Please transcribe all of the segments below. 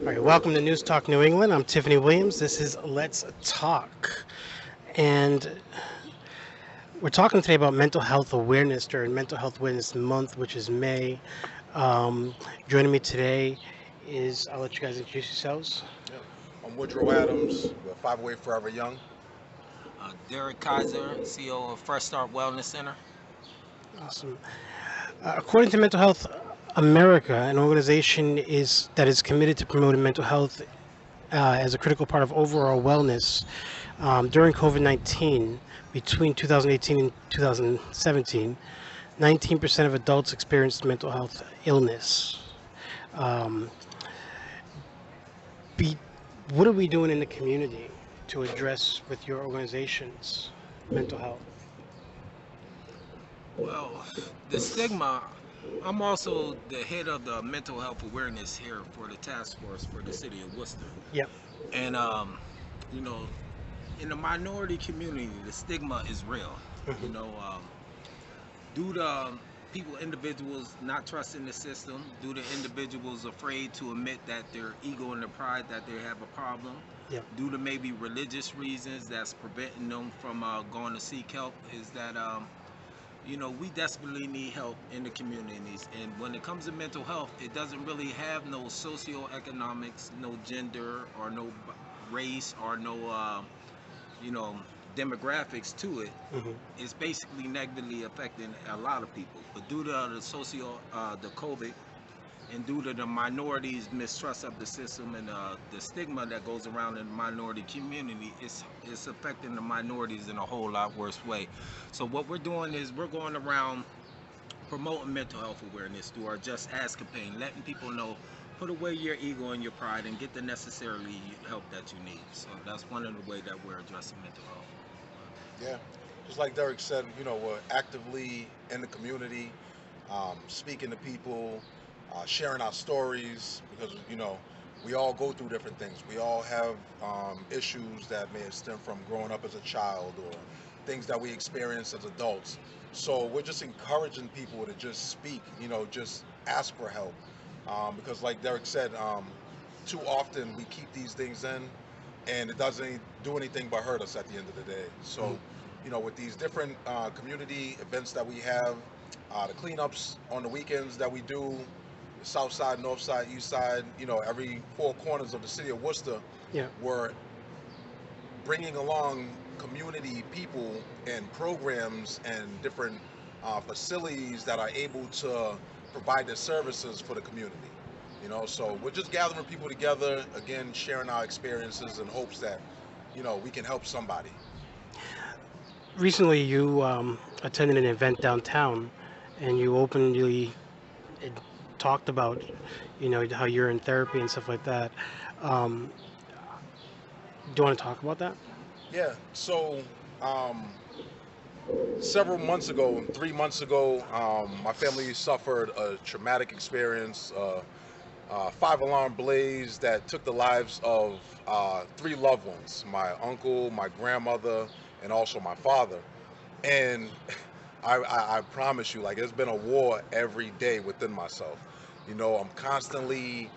All right, welcome to NewsTalk New England. I'm Tiffany Williams. This is Let's Talk. And we're talking today about mental health awareness during Mental Health Awareness Month, which is May. Um, Joining me today is, I'll let you guys introduce yourselves. Yep. I'm Woodrow Adams. We're 508 Forever Young. Derrick Kiser, CEO of Fresh Start Wellness Center. Awesome. According to Mental Health America, an organization that is committed to promoting mental health as a critical part of overall wellness. During COVID 19, between 2018 and 2017, 19% of adults experienced mental health illness. Um, be, what are we doing in the community to address with your organization's mental health? Well, the stigma, I'm also the head of the mental health awareness here for the task force for the city of Worcester. Yep. And, you know, in the minority community, the stigma is real. You Hmm. know, due to individuals not trusting the system, due to individuals afraid to admit that their ego and their pride that they have a problem, Yep. due to maybe religious reasons that's preventing them from going to seek help, is that we desperately need help in the communities. And when it comes to mental health, it doesn't really have no socioeconomics, no gender, or no race, or no, you know, demographics to it. Hmm. It's basically negatively affecting a lot of people. But due to the COVID, and due to the minorities' mistrust of the system and the stigma that goes around in the minority community, it's affecting the minorities in a whole lot worse way. So what we're doing is we're going around promoting mental health awareness through our Just Ask campaign, letting people know, put away your ego and your pride and get the necessary help that you need. So that's one of the way that we're addressing mental health. Yeah. Just like Derek said, we're actively in the community, speaking to people, sharing our stories because, we all go through different things. We all have issues that may have stemmed from growing up as a child or things that we experience as adults. So we're just encouraging people to just speak, just ask for help. Because, like Derek said, too often we keep these things in and it doesn't do anything but hurt us at the end of the day. So, with these different community events that we have, the cleanups on the weekends that we do, south side, north side, east side, every four corners of the city of Worcester, Yeah. we're bringing along community people and programs and different facilities that are able to provide their services for the community. So we're just gathering people together, again, sharing our experiences in hopes that, we can help somebody. Recently, you attended an event downtown and you openly uh, talked about, how you're in therapy and stuff like that. Um, do you want to talk about that? Yeah. So um, several months ago, 3 months ago, my family suffered a traumatic experience, five-alarm blaze that took the lives of three loved ones: my uncle, my grandmother, and also my father. And I promise you, like, it's been a war every day within myself. I'm constantly,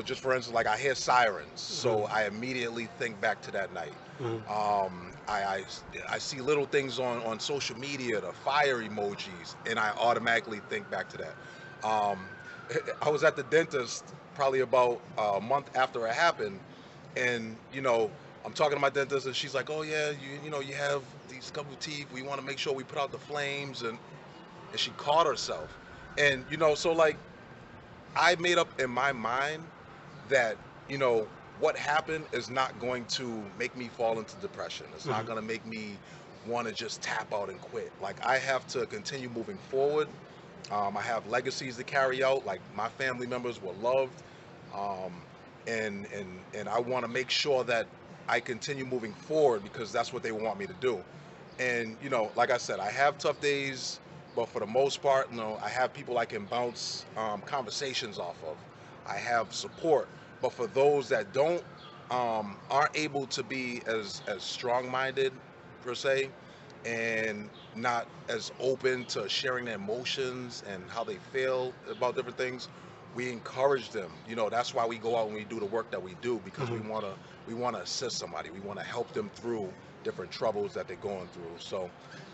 just for instance, like I hear sirens, so Hmm. I immediately think back to that night. Hmm. I see little things on social media, the fire emojis, and I automatically think back to that. Um, I was at the dentist probably about a month after it happened, and I'm talking to my dentist, and she's like, "Oh yeah, you have these couple of teeth. We want to make sure we put out the flames," and she caught herself, and so like I made up in my mind that you know what happened is not going to make me fall into depression. It's not Hmm. going to make me want to just tap out and quit. Like I have to continue moving forward. I have legacies to carry out. Like my family members were loved, um, and I want to make sure that I continue moving forward because that's what they want me to do. And like I said, I have tough days, but for the most part, I have people I can bounce conversations off of. I have support, but for those that aren't able to be as strong-minded per se, and not as open to sharing their emotions and how they feel about different things, we encourage them. You know, that's why we go out and we do the work that we do, because Mhm. we wanna assist somebody. We want to help them through different troubles that they're going through. So,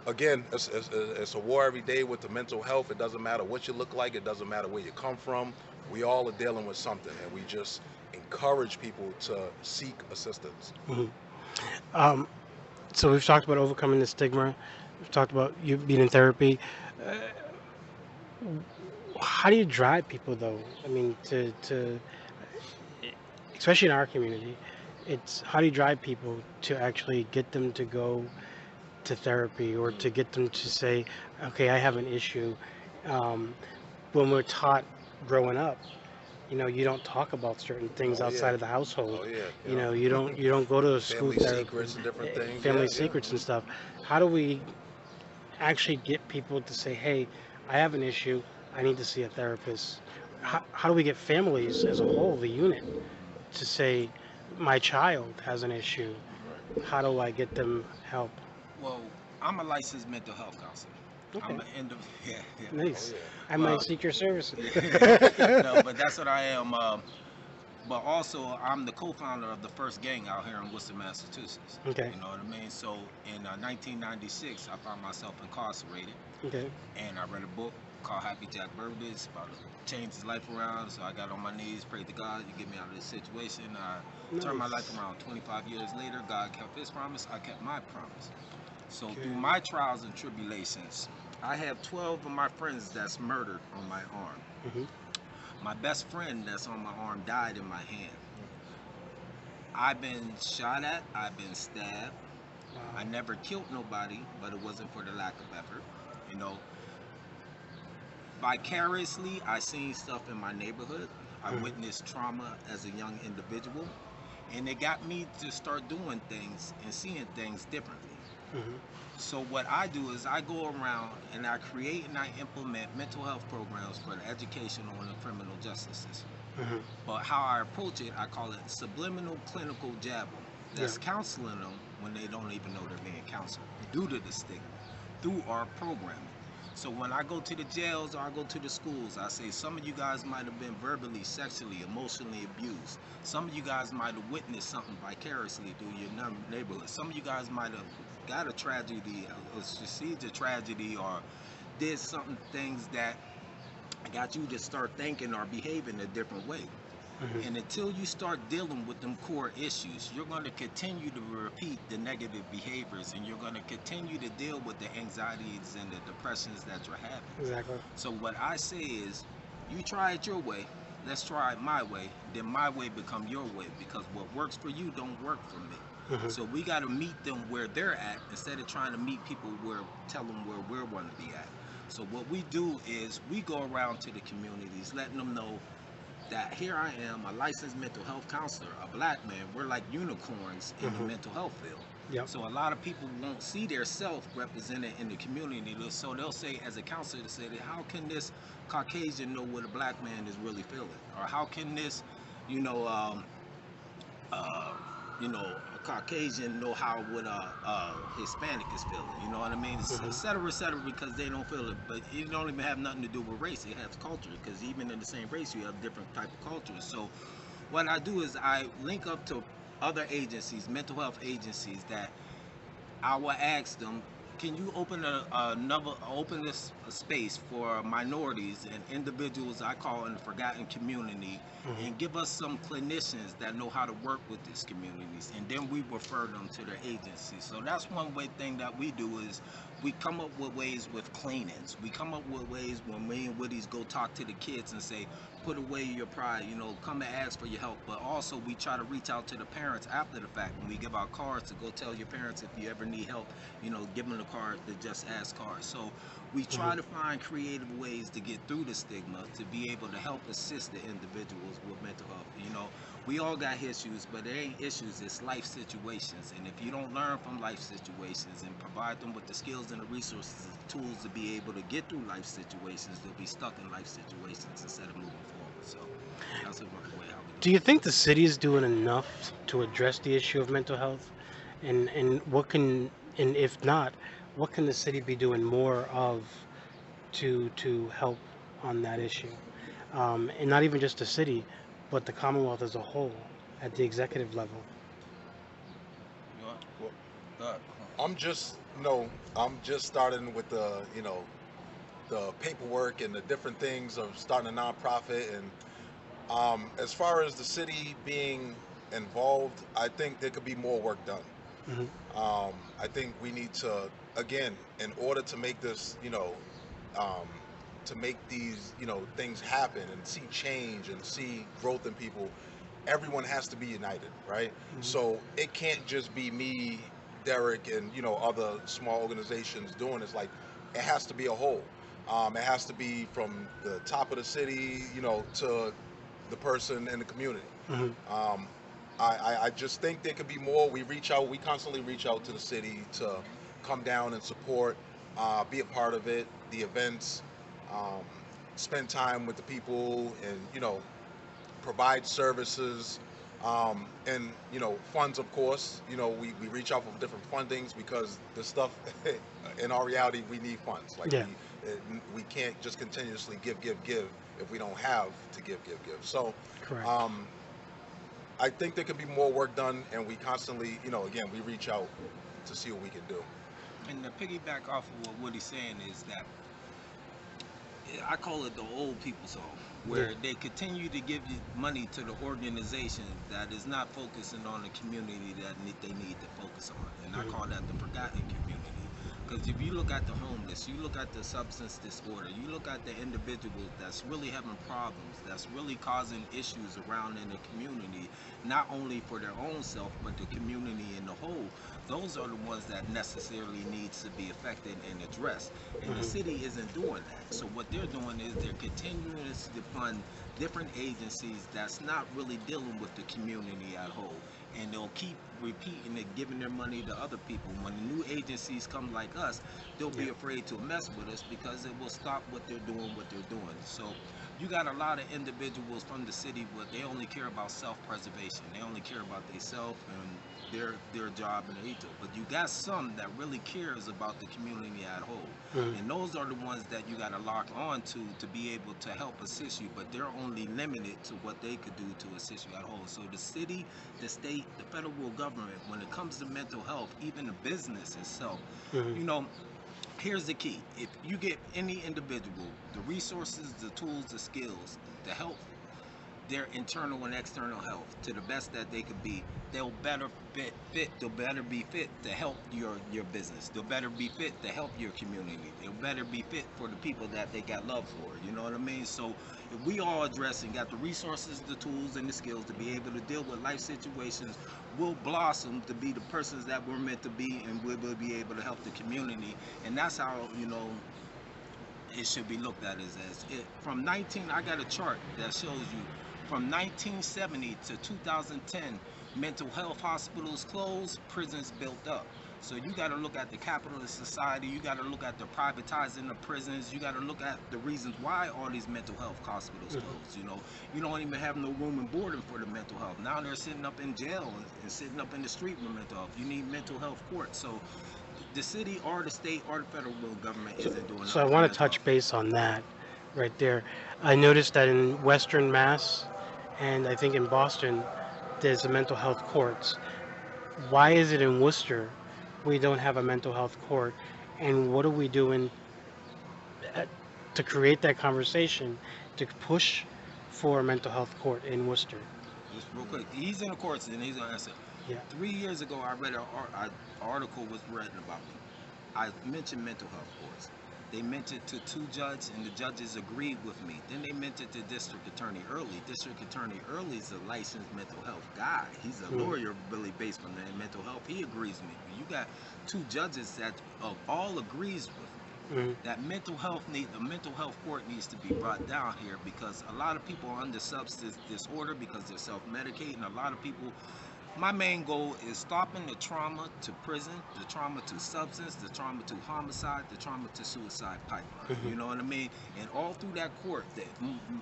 again, it's a war every day with the mental health. It doesn't matter what you look like. It doesn't matter where you come from. We all are dealing with something, and we just encourage people to seek assistance. Mhm. Um, so we've talked about overcoming the stigma. We've talked about you being in therapy. Uh, how do you drive people though? I mean, to especially in our community, it's how do you drive people to actually get them to go to therapy or to get them to say, okay, I have an issue. Um, when we're taught growing up, you don't talk about certain things Oh yeah, outside of the household. oh yeah, You don't go to a school family therapy, secrets and different things. family Yeah, yeah. secrets and stuff. How do we actually get people to say, hey, I have an issue, I need to see a therapist? How do we get families as a whole, the unit, to say, my child has an issue? Right. How do I get them help? Well, I'm a licensed mental health counselor. I'm Okay, an yeah, yeah. Oh nice. yeah. I might Well, seek your services. yeah. No, but that's what I am. But also, I'm the co-founder of the first gang out here in Worcester, Massachusetts. Okay, You know what I mean? So in 1996, I found myself incarcerated, okay, and I read a book called Happy Jack Birthdays about to change his life around. So I got on my knees, prayed to God, you get me out of this situation. I turned my life nice. around. 25 years later, God kept His promise. I kept my promise. So through Okay. my trials and tribulations, I have 12 of my friends that's murdered on my arm. Hmm. My best friend that's on my arm died in my hand. I've been shot at, I've been stabbed. I Wow. never killed nobody, but it wasn't for the lack of effort. You know, vicariously, I seen stuff in my neighborhood. I Hmm. witnessed trauma as a young individual, and it got me to start doing things and seeing things differently. Hmm. So what I do is I go around and I create and I implement mental health programs for the educational and the criminal justice system. Hmm. But how I approach it, I call it subliminal clinical jabbing. Yeah. That's counseling them when they don't even know they're being counseled due to the stigma, through our programming. So when I go to the jails or I go to the schools, I say some of you guys might have been verbally, sexually, emotionally abused. Some of you guys might have witnessed something vicariously through your neighborhood. Some of you guys might have got a tragedy, received a tragedy, or did something things that got you to start thinking or behaving a different way. Hmm. And until you start dealing with them core issues, you're going to continue to repeat the negative behaviors and you're going to continue to deal with the anxieties and the depressions that you're having. Exactly. So, what I say is, you try it your way, let's try it my way, then my way become your way because what works for you don't work for me. Hmm. So, we got to meet them where they're at instead of trying to meet people where, tell them where we're want to be at. So, what we do is we go around to the communities, letting them know that here I am, a licensed mental health counselor, a black man. We're like unicorns in the Hmm. mental health field. Yep. So a lot of people won't see their self represented in the community. So they'll say, as a counselor, they say, how can this Caucasian know what a black man is really feeling, or how can this, you know, uh, a Caucasian know how what Hispanic is feeling. You know what I mean? Hmm. Et cetera, because they don't feel it. But it don't even have nothing to do with race. It has culture, because even in the same race, you have different type of cultures. So what I do is I link up to other agencies, mental health agencies, that I will ask them, can you open open this space for minorities and individuals I call in the forgotten community, Hmm. and give us some clinicians that know how to work with these communities, and then we refer them to their agencies. So that's one way thing that we do is we come up with ways with cleanings. We come up with ways when me and Woody's go talk to the kids and say, put away your pride, come and ask for your help. But also we try to reach out to the parents after the fact when we give out cards to go tell your parents if you ever need help, give them the card, the just ask card. So we Hmm. try to find creative ways to get through the stigma to be able to help assist the individuals with mental health. We all got issues, but it ain't issues, it's life situations. And if you don't learn from life situations and provide them with the skills and the resources and tools to be able to get through life situations, they'll be stuck in life situations instead of moving forward. So that's a way how we do Do you it. think the city is doing enough to address the issue of mental health? And and if not, what can the city be doing more of to help on that issue? and not even just the city, but the Commonwealth as a whole at the executive level. You know, Well, uh, I'm just, I'm just starting with the paperwork and the different things of starting a nonprofit. And as far as the city being involved, I think there could be more work done. Hmm. I think we need to, again, in order to make this, um, to make these, things happen and see change and see growth in people, everyone has to be united, right? Hmm. So it can't just be me, Derrick, and other small organizations doing this. Like, it has to be a whole. It has to be from the top of the city, to the person in the community. Hmm. Um, I just think there could be more. We constantly reach out to the city to come down and support, be a part of it, the events, um, spend time with the people, and provide services, and funds. Of course, we reach out for different fundings because the stuff in our reality, we need funds. Like, Yeah, we can't just continuously give if we don't have to give. So correct. um, I think there could be more work done, and we constantly, again, we reach out to see what we can do. and to piggyback off of what Woody's saying is that I call it the old people's home, Yeah. where they continue to give you money to the organization that is not focusing on the community that they need to focus on. And I Hmm. call that the forgotten community. Because if you look at the homeless, you look at the substance disorder, you look at the individuals that's really having problems, that's really causing issues around in the community, not only for their own self, but the community in the whole, those are the ones that necessarily needs to be affected and addressed. And the Hmm. city isn't doing that. So what they're doing is they're continuing to fund different agencies that's not really dealing with the community at whole. And they'll keep repeating it, giving their money to other people. When the new agencies come like us, they'll Yeah. be afraid to mess with us because it will stop what they're doing. So you got a lot of individuals from the city, but they only care about self-preservation. They only care about themselves and their job and their ego. But you got some that really cares about the community at whole, Hmm. and those are the ones that you got to lock on to be able to help assist you. But they're only limited to what they could do to assist you at whole. So the city, the state, the federal government, when it comes to mental health, even the business itself, Hmm. you know, here's the key: if you get any individual the resources, the tools, the skills to help their internal and external health to the best that they could be, they'll better they'll better be fit to help your business. They'll better be fit to help your community. They'll better be fit for the people that they got love for. You know what I mean? So if we all address and got the resources, the tools, and the skills to be able to deal with life situations, we'll blossom to be the persons that we're meant to be, and we will be able to help the community. And that's how, it should be looked at as it from 19. I got a chart that shows you from 1970 to 2010, mental health hospitals closed, prisons built up. So you got to look at the capitalist society. You got to look at the privatizing of prisons. You got to look at the reasons why all these mental health hospitals Hmm. closed. You don't even have no room and boarding for the mental health. Now they're sitting up in jail and sitting up in the street with mental health. You need mental health courts. So the city or the state or the federal government So, isn't doing so I enough for want to mental touch health. base on that right there. I noticed that in Western Mass and I think in Boston, there's a mental health courts. Why is it in Worcester we don't have a mental health court? And what are we doing uh, to create that conversation to push for a mental health court in Worcester? Just real quick, he's in the courts and he's gonna answer. Yeah. 3 years ago, I read an article was written about me. I mentioned mental health courts. They mentioned to two judges, and the judges agreed with me. Then they mentioned to District Attorney Early. District Attorney Early is a licensed mental health guy. He's a Mm. lawyer, really based on that mental health. He agrees with me. You got two judges that all agrees with me Mm. that the mental health court needs to be brought down here, because a lot of people are under substance disorder because they're self-medicating. A lot of people My main goal is stopping the trauma to prison, the trauma to substance, the trauma to homicide, the trauma to suicide pipeline. Hmm. You know what I mean? And all through that court, that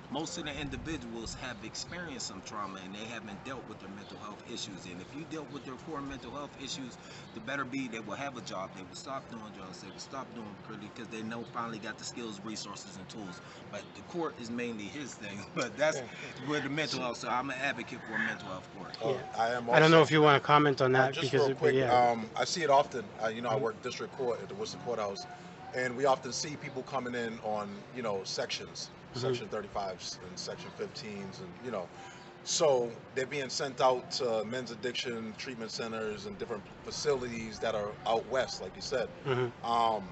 most of the individuals have experienced some trauma and they haven't dealt with their mental health issues. And if you dealt with their core mental health issues, the better be they will have a job. They will stop doing drugs. They will stop doing pretty because they know finally got the skills, resources, and tools. But the court is mainly his thing. But that's with the mental health. So I'm an advocate for a mental health court. Yeah. I am I don't know also. if you want to comment on that Just because, real quick, yeah. I see it often. I Mhm. work district court at the Worcester courthouse, and we often see people coming in on, sections, Mhm. section 35s and section 15s, and so they're being sent out to men's addiction treatment centers and different facilities that are out west, like you said. Mhm. Um,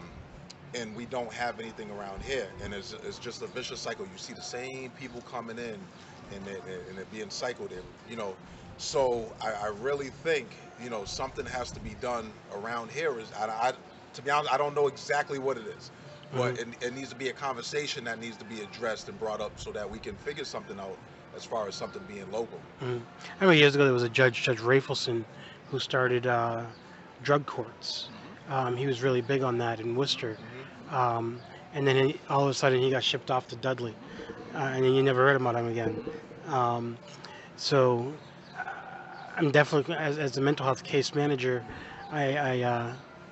and we don't have anything around here, and it's just a vicious cycle. You see the same people coming in, and they're being cycled in, So I really think something has to be done around here. To be honest, I don't know exactly what it is, but Mhm. it needs to be a conversation that needs to be addressed and brought up so that we can figure something out as far as something being local. Mhm. I remember years ago there was a Judge Rafelson, who started drug courts. Hmm. He was really big on that in Worcester. Hmm. Um, and then all of a sudden he got shipped off to Dudley, and then you never heard about him again. Um, so I'm definitely, as a mental health case manager, I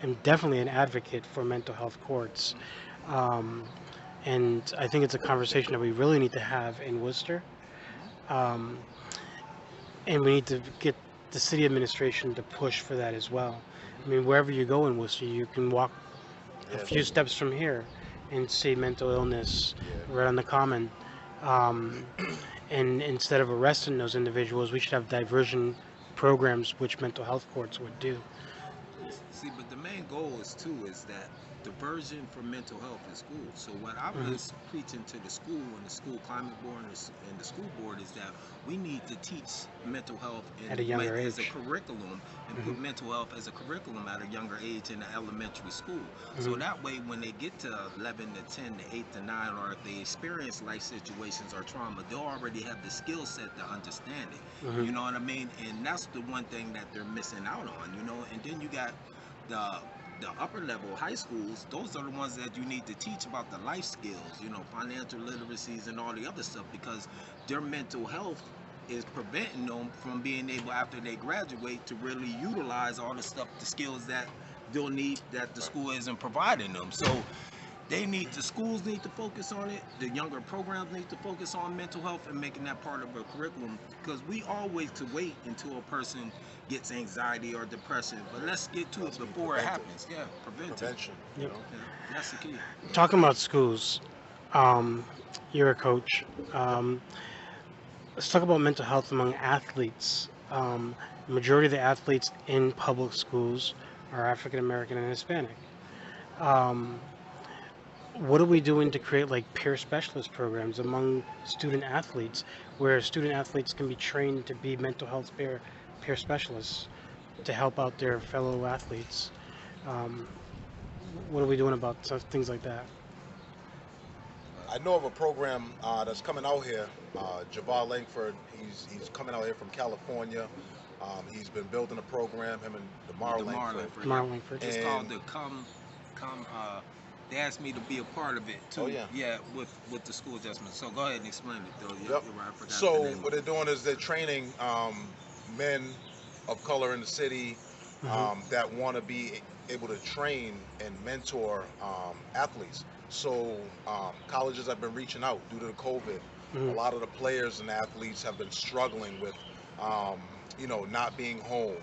am definitely an advocate for mental health courts. Um, and I think it's a conversation that we really need to have in Worcester. Um, and we need to get the city administration to push for that as well. I mean, wherever you go in Worcester, you can walk a Yeah, few steps from here and see mental illness yeah. right on the common. Um, and instead of arresting those individuals, we should have diversion programs, which mental health courts would do. See, but the main goal is too is that diversion for mental health in school. So what I Hmm. was preaching to the school and the school climate board and the school board is that we need to teach mental health At a younger as a age. curriculum and Hmm. put mental health as a curriculum at a younger age in the elementary school. So Hmm. that way, when they get to 11 to 10 to 8 to 9, or if they experience life situations or trauma, they'll already have the skill set to understand it. Hmm. You know what I mean? And that's the one thing that they're missing out on. And then you got the the upper level high schools. Those are the ones that you need to teach about the life skills, financial literacies and all the other stuff, because their mental health is preventing them from being able, after they graduate, to really utilize all the stuff, the skills that they'll need, that the school isn't providing them. So the schools need to focus on it. The younger programs need to focus on mental health and making that part of a curriculum, because we always to wait until a person gets anxiety or depression, but let's get to it Let's be before it preventive. happens. Yeah, preventive. Prevention, Yep. Yeah, that's the key. Talking about schools, um, you're a coach. Let's talk about mental health among athletes. The majority of the athletes in public schools are African American and Hispanic. Um, what are we doing to create like peer specialist programs among student athletes, where student athletes can be trained to be mental health peer specialists to help out their fellow athletes? Um, what are we doing about things like that? I know of a program that's coming out here. Javar Langford, he's coming out here from California. He's been building a program, him and Demar The Langford. Marlin for yeah. Mark Langford. It's And called the come. They asked me to be a part of it oh too. yeah, Yeah, with the school adjustment. So go ahead and explain it though. yep. You're right. I forgot the So name what of they're it. doing is they're training men of color in the city Hmm. that want to be able to train and mentor athletes. So colleges have been reaching out due to the COVID. A Hmm. lot of the players and athletes have been struggling with, um, not being home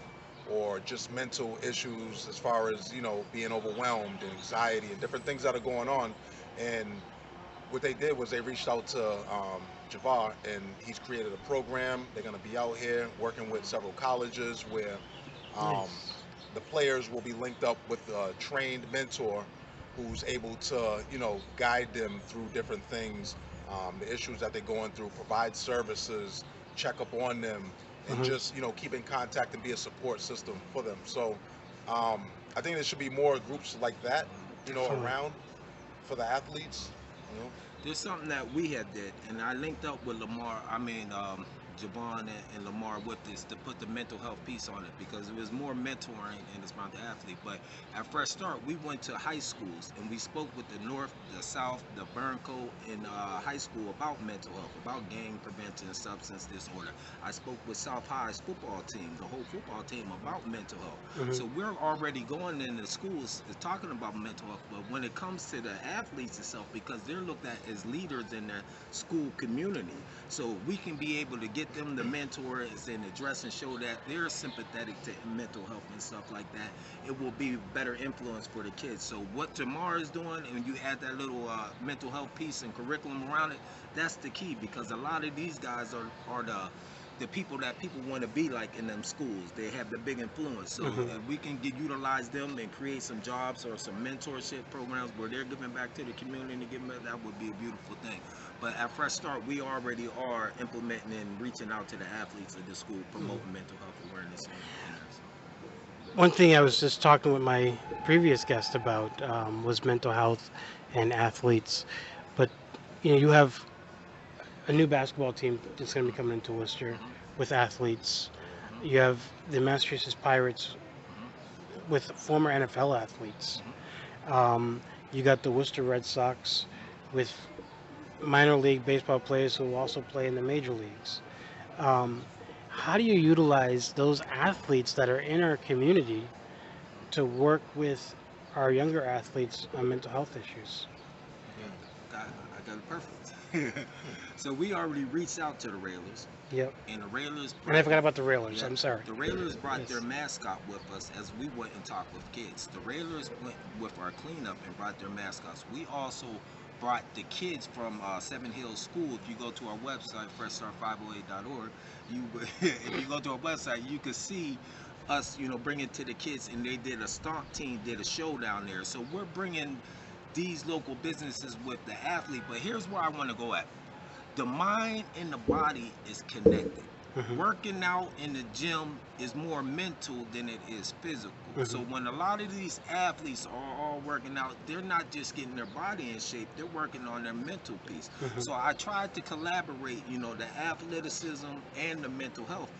or just mental issues as far as being overwhelmed and anxiety and different things that are going on. And what they did was they reached out to Javar, and he's created a program. They're going to be out here working with several colleges where um, Nice. the players will be linked up with a trained mentor who's able to, guide them through different things, the issues that they're going through, provide services, check up on them, and Hmm. just, keep in contact and be a support system for them. So I think there should be more groups like that, Definitely. around for the athletes. You know. There's something that we had did, and I linked up with Lamar. Javon and Lamar with this to put the mental health piece on it, because it was more mentoring and it's about the athlete. But at Fresh Start, we went to high schools and we spoke with the North, the South, the Burncoat, and high school about mental health, about gang prevention and substance disorder. I spoke with South High's football team, the whole football team, about mental health. Mhm. So we're already going into schools talking about mental health. But when it comes to the athletes itself, because they're looked at as leaders in their school community, so we can be able to get them the mentors and address and show that they're sympathetic to mental health and stuff like that. It will be better influence for the kids. So what Jamar is doing, and you add that little mental health piece and curriculum around it, that's the key, because a lot of these guys are the people that people want to be like in them schools. They have the big influence. So if we can utilize them and create some jobs or some mentorship programs where they're giving back to the community, that would be a beautiful thing. But at Fresh Start, we already are implementing and reaching out to the athletes of the school, promoting mental health awareness. One thing I was just talking with my previous guest about was mental health and athletes. But you have a new basketball team that's going to be coming into Worcester with athletes. You have the Massachusetts Pirates with former NFL athletes. You got the Worcester Red Sox with minor league baseball players who also play in the major leagues. Um, how do you utilize those athletes that are in our community to work with our younger athletes on mental health issues? I got it perfect. So we already reached out to the Railers, Yep. and the Railers. And I forgot about the Railers. Yeah, I'm sorry. the Railers brought Yes. their mascot with us as we went and talked with kids. The Railers went with our cleanup and brought their mascots. We also brought the kids from Seven Hills School. If you go to our website, freshstar508.org, if you go to our website, you can see us, bringing to the kids, and they did a stomp team, did a show down there. So we're bringing these local businesses with the athlete. But here's where I want to go at. The mind and the body is connected. Working out in the gym is more mental than it is physical. So when a lot of these athletes are all working out, they're not just getting their body in shape, they're working on their mental piece. So I tried to collaborate, the athleticism and the mental health,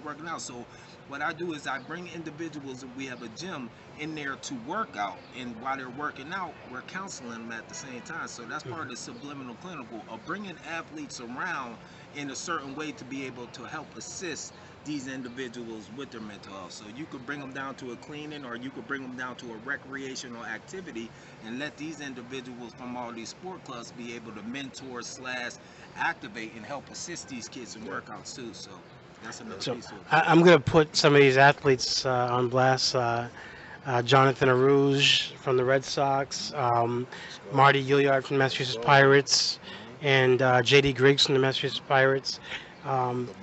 working out. So what I do is I bring individuals, and we have a gym in there to work out, and while they're working out, we're counseling them at the same time. So that's part of the subliminal clinical of bringing athletes around in a certain way to be able to help assist these individuals with their mental health. So you could bring them down to a cleaning, or you could bring them down to a recreational activity, and let these individuals from all these sport clubs be able to mentor / activate and help assist these kids in workouts too. So that's another So piece of it. I'm going to put some of these athletes on blast. Jonathan Arouge from the Red Sox, Marty Gilliard from the Massachusetts Pirates, and J.D. Griggs from the Massachusetts Pirates. The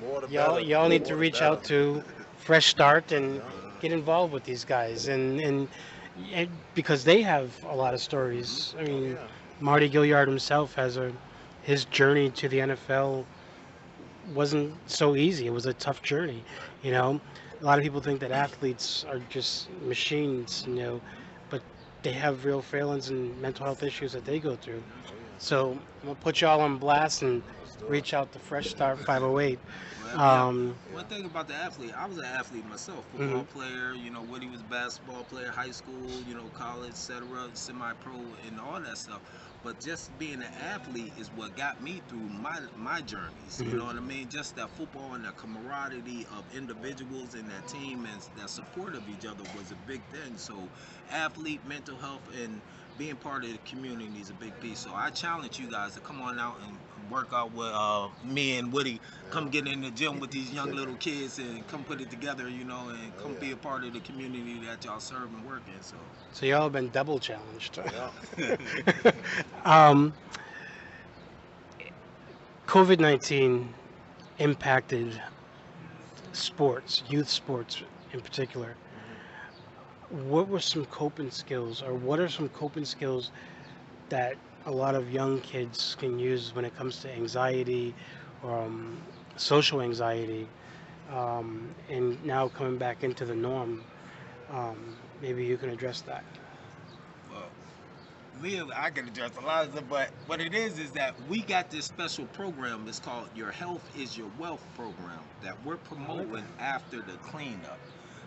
more the Y'all, better. y'all The need more to the reach out better. to Fresh Start and Yeah. get involved with these guys, and because they have a lot of stories. I Oh mean, yeah. Marty Gilliard himself has his journey to the NFL wasn't so easy. It was a tough journey, you know. A lot of people think that athletes are just machines, but they have real failings and mental health issues that they go through. Oh yeah. So I'm gonna put y'all on blast and Let's do it. reach out to Fresh Start 508. Well, yeah. Um, One thing about the athlete, I was an athlete myself, football player. Woody was basketball player, high school, college, etc., semi-pro, and all that stuff. But just being an athlete is what got me through my journeys. You know what I mean? Just that football and the camaraderie of individuals and that team and that support of each other was a big thing. So, athlete, mental health, and being part of the community is a big piece. So I challenge you guys to come on out and work out with me and Woody. Come get in the gym with these young little kids and come put it together, and come be a part of the community that y'all serve and work in. so y'all have been double challenged. Yeah. um, COVID-19 impacted sports, youth sports in particular. What were some coping skills, or what are some coping skills that a lot of young kids can use when it comes to anxiety, or social anxiety, and now coming back into the norm? Maybe you can address that. Well, I can address a lot of stuff, but what it is that we got this special program. It's called Your Health is Your Wealth program that we're promoting after the cleanup.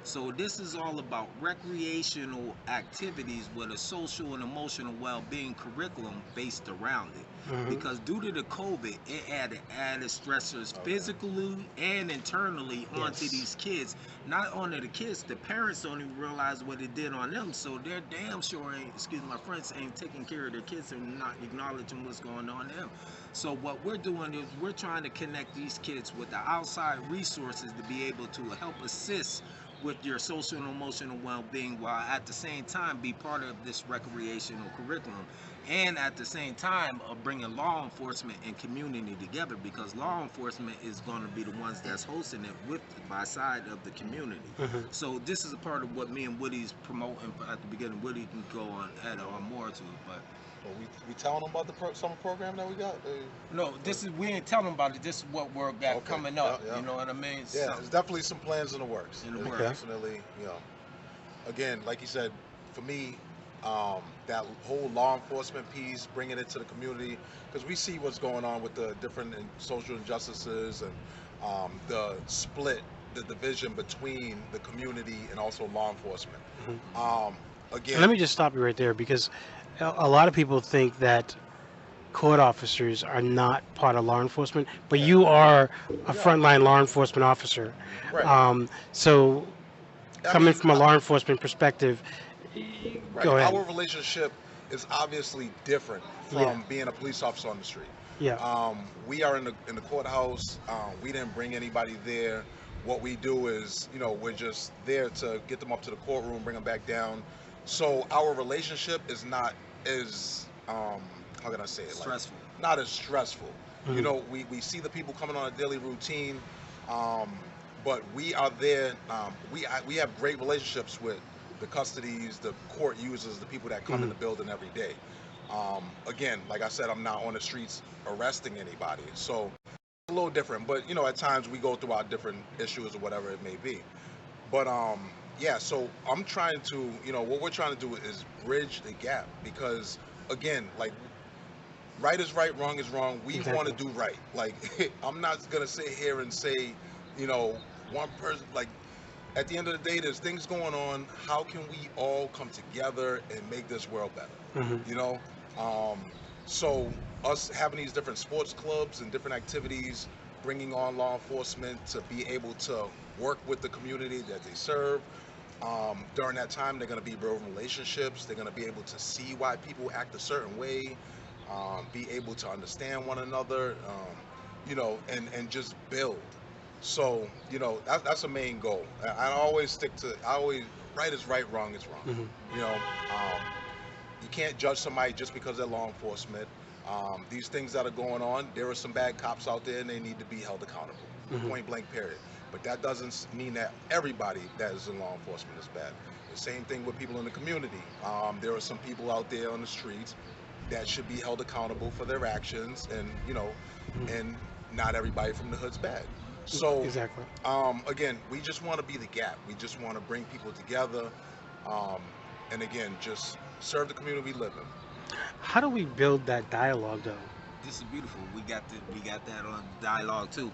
So this is all about recreational activities with a social and emotional well-being curriculum based around it. Because due to the COVID, it added stressors physically and internally onto these kids. Not only the kids, the parents don't even realize what it did on them. So they're damn sure ain't, excuse my French, ain't taking care of their kids and not acknowledging what's going on to them. So what we're doing is we're trying to connect these kids with the outside resources to be able to help assist with your social and emotional well-being, while at the same time be part of this recreational curriculum, and at the same time of bringing law enforcement and community together, because law enforcement is going to be the ones that's hosting it with by side of the community. So this is a part of what me and Woody's promoting at the beginning. Woody can go on add on more to it, but So we telling them about the summer program that we got? no, this is, we ain't telling them about it. This is what we're got Okay. coming up. Yeah. You know what I mean? Yeah, there's definitely some plans in the works. In the There's works. Definitely, again, like you said, for me, that whole law enforcement piece, bringing it to the community, because we see what's going on with the different social injustices and the split, the division between the community and also law enforcement. Again, And let me just stop you right there, because a lot of people think that court officers are not part of law enforcement, but you are a frontline law enforcement officer. right. So I coming mean, from a law enforcement perspective, right. go ahead. Our relationship is obviously different from being a police officer on the street. Yeah. We are in the courthouse. We didn't bring anybody there. What we do is, we're just there to get them up to the courtroom, bring them back down. So our relationship is not as how can I say it? stressful. Like, not as stressful. We see the people coming on a daily routine, but we are there. We have great relationships with the custodies, the court users, the people that come in the building every day. Again, like I said, I'm not on the streets arresting anybody, so it's a little different. But at times we go through our different issues or whatever it may be. But yeah. So I'm trying to, what we're trying to do is bridge the gap, because again, like, right is right, wrong is wrong. We want to do right. Like, I'm not gonna sit here and say, one person, like, at the end of the day, there's things going on. How can we all come together and make this world better? So us having these different sports clubs and different activities, bringing on law enforcement to be able to work with the community that they serve. During that time, they're going to be building relationships. They're going to be able to see why people act a certain way, be able to understand one another, and just build. So, that's a main goal. I always right is right, wrong is wrong. You can't judge somebody just because they're law enforcement. These things that are going on, there are some bad cops out there and they need to be held accountable. Point blank, period. But that doesn't mean that everybody that is in law enforcement is bad. The same thing with people in the community. There are some people out there on the streets that should be held accountable for their actions, and and not everybody from the hood's bad. So Exactly. again, we just want to be the gap. We just want to bring people together, and again, just serve the community we live in. How do we build that dialogue, though? This is beautiful. We got that on dialogue too.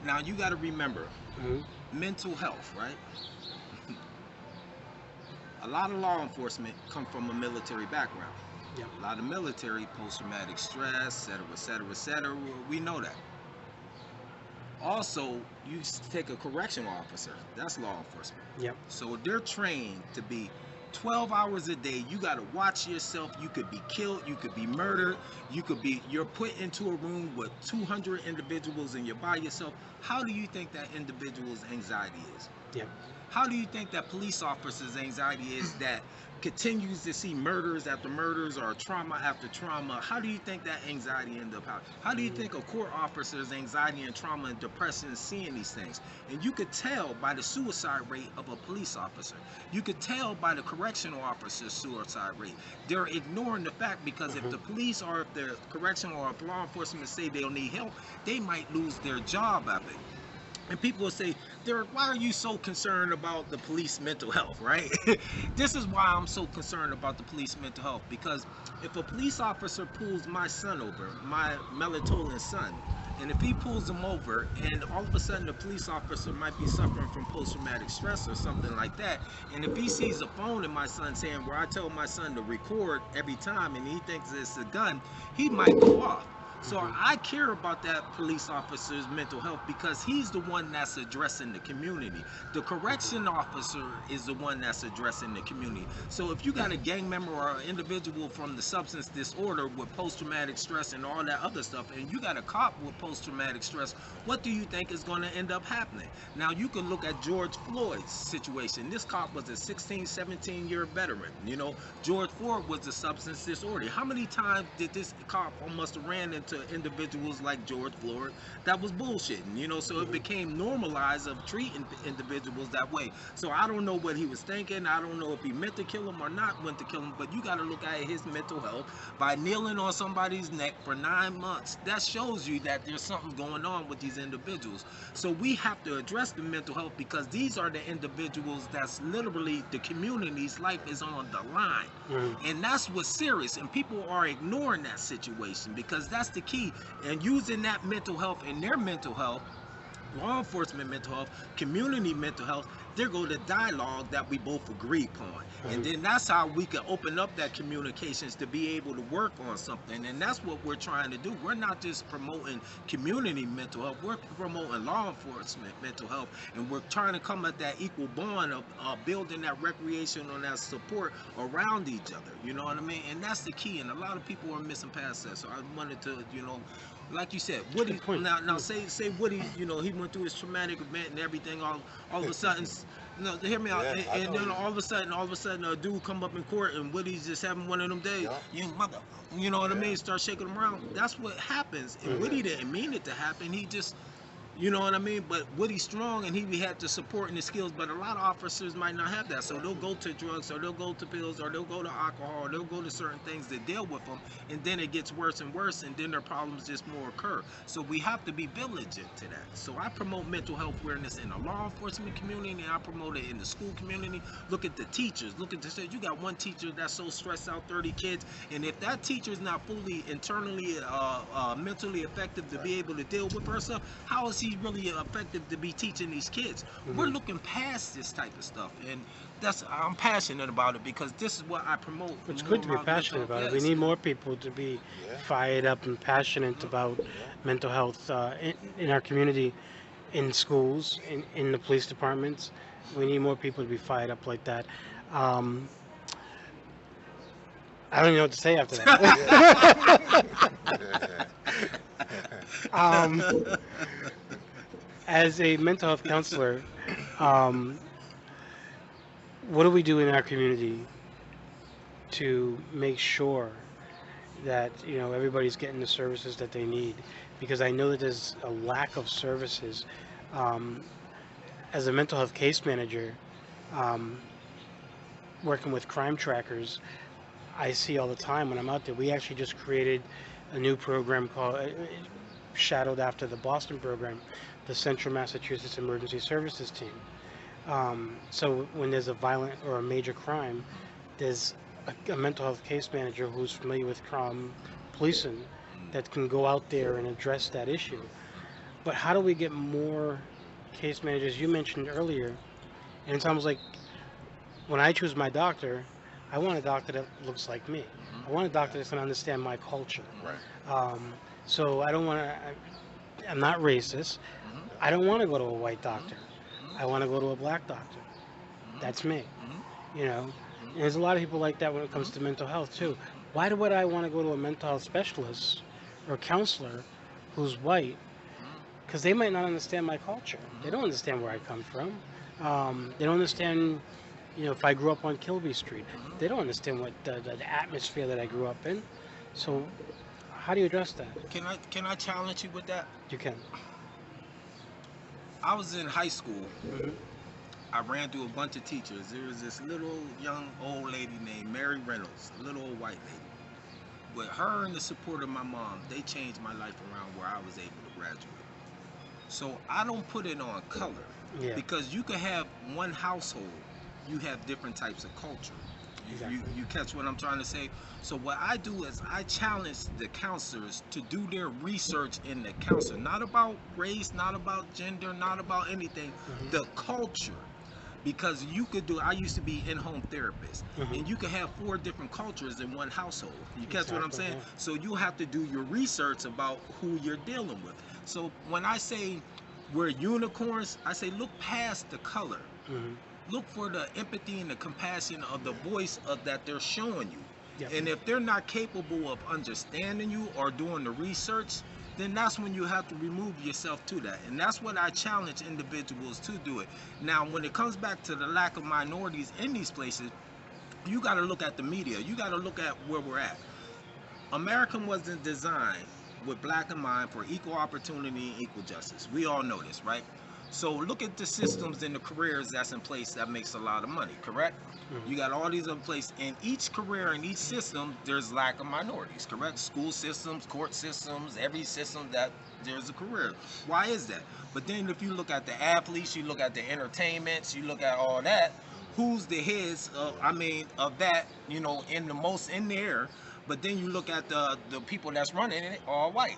Now you got to remember mental health, right? A lot of law enforcement come from a military background. Yep. A lot of military, post-traumatic stress, et cetera, et cetera. We know that. Also, you take a correctional officer. That's law enforcement. Yep. So they're trained to be 12 hours a day. You got to watch yourself. You could be killed. You could be murdered. You're put into a room with 200 individuals and you're by yourself. How do you think that individual's anxiety is? Yep. How do you think that police officer's anxiety is that continues to see murders after murders or trauma after trauma? How do you think that anxiety ends up out? How do you think a court officer's anxiety and trauma and depression is seeing these things? And you could tell by the suicide rate of a police officer. You could tell by the correctional officer's suicide rate. They're ignoring the fact because if the police or if the correctional or if law enforcement say they'll need help, they might lose their job of it. And people will say, Derrick, why are you so concerned about the police mental health, right? This is why I'm so concerned about the police mental health. Because if a police officer pulls my son over, my melatonin son, and if he pulls him over and all of a sudden the police officer might be suffering from post-traumatic stress or something like that, and if he sees a phone in my son's hand where I tell my son to record every time and he thinks it's a gun, he might go off. So I care about that police officer's mental health because he's the one that's addressing the community. The correction officer is the one that's addressing the community. So if you got a gang member or an individual from the substance disorder with post-traumatic stress and all that other stuff, and you got a cop with post-traumatic stress, what do you think is going to end up happening? Now you can look at George Floyd's situation. This cop was a 16, 17-year veteran. You know, George Floyd was a substance disorder. How many times did this cop almost have ran into individuals like George Floyd that was bullshitting, you know? So it became normalized of treating individuals that way. So I don't know what he was thinking. I don't know if he meant to kill him or not meant to kill him, but you got to look at his mental health by kneeling on somebody's neck for 9 months. That shows you that there's something going on with these individuals. So we have to address the mental health because these are the individuals that's literally the community's life is on the line. And that's what's serious. And people are ignoring that situation because that's the key. And using that mental health and their mental health, law enforcement mental health, community mental health, there go the dialogue that we both agree upon. And then that's how we can open up that communications to be able to work on something. And that's what we're trying to do. We're not just promoting community mental health, we're promoting law enforcement mental health. And we're trying to come at that equal bond of building that recreation and that support around each other. You know what I mean? And that's the key. And a lot of people are missing past that. So I wanted to, you know, like you said, Woody. Now, say Woody. You know, he went through his traumatic event and everything. All of a sudden, no, hear me out. Yeah, And then all of a sudden, a dude come up in court and Woody's just having one of them days. You mother. You know what I mean? Start shaking him around. That's what happens. And Woody didn't mean it to happen. He just. You know what I mean? But Woody's strong and he had the support and the skills, but a lot of officers might not have that. So they'll go to drugs or they'll go to pills or they'll go to alcohol or they'll go to certain things that deal with them. And then it gets worse and worse and then their problems just more occur. So we have to be vigilant to that. So I promote mental health awareness in the law enforcement community and I promote it in the school community. Look at the teachers. Look at the, you got one teacher that's so stressed out, 30 kids. And if that teacher is not fully internally, mentally effective to be able to deal with herself, how is he really effective to be teaching these kids? We're looking past this type of stuff, and I'm passionate about it because this is what I promote. It's good to be passionate about it. We need more people to be fired up and passionate about mental health in our community, in schools, in the police departments. We need more people to be fired up like that. I don't even know what to say after that. As a mental health counselor, what do we do in our community to make sure that everybody's getting the services that they need? Because I know that there's a lack of services. As a mental health case manager, working with crime trackers, I see all the time when I'm out there. We actually just created a new program called, shadowed after the Boston program, the Central Massachusetts Emergency Services Team. So when there's a violent or a major crime, there's a mental health case manager who's familiar with crime policing that can go out there and address that issue. But how do we get more case managers? You mentioned earlier, and it's almost like when I choose my doctor, I want a doctor that looks like me. I want a doctor that's going to understand my culture. So I don't want to, I'm not racist. I don't want to go to a white doctor. I want to go to a black doctor. That's me. And there's a lot of people like that when it comes to mental health too. Why would I want to go to a mental health specialist or counselor who's white? Because they might not understand my culture. They don't understand where I come from. They don't understand, if I grew up on Kilby Street. They don't understand what the atmosphere that I grew up in. So how do you address that? Can I challenge you with that? You can. I was in high school. I ran through a bunch of teachers. There was this little young old lady named Mary Reynolds, a little old white lady. With her and the support of my mom, they changed my life around where I was able to graduate. So I don't put it on color Yeah. because you could have one household, you have different types of culture. Exactly. You catch what I'm trying to say? So what I do is I challenge the counselors to do their research in the counselor, not about race, not about gender, not about anything, Hmm. the culture. Because you could do, I used to be in-home therapist, Hmm. and you could have 4 different cultures in one household. You catch what I'm Exactly. saying? Yeah. So you have to do your research about who you're dealing with. So when I say we're unicorns, I say look past the color. Hmm. Look for the empathy and the compassion of the voice of that they're showing you. Yep. And if they're not capable of understanding you or doing the research, then that's when you have to remove yourself to that. And that's what I challenge individuals to do it. Now, when it comes back to the lack of minorities in these places, you got to look at the media. You got to look at where we're at. America wasn't designed with black in mind for equal opportunity and equal justice. We all know this, right? So look at the systems and the careers that's in place that makes a lot of money, correct? Hmm. You got all these other places. In each career, in each system, there's lack of minorities, correct? School systems, court systems, every system that there's a career. Why is that? But then if you look at the athletes, you look at the entertainments, you look at all that, who's the heads of, of that, in the most in there, but then you look at the people that's running it, all white.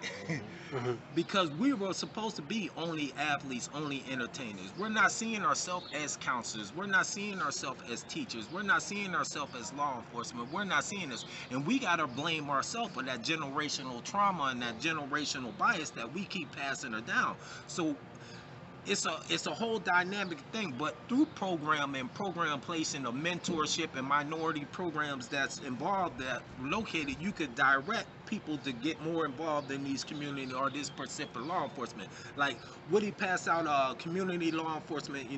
Hmm. Because we were supposed to be only athletes, only entertainers. We're not seeing ourselves as counselors. We're not seeing ourselves as teachers. We're not seeing ourselves as law enforcement. We're not seeing this. And we got to blame ourselves for that generational trauma and that generational bias that we keep passing her down. So it's a whole dynamic thing, but through program placement of mentorship and minority programs that's involved, that located, you could direct people to get more involved in these community or this specific law enforcement. Like Woody passed out community law enforcement,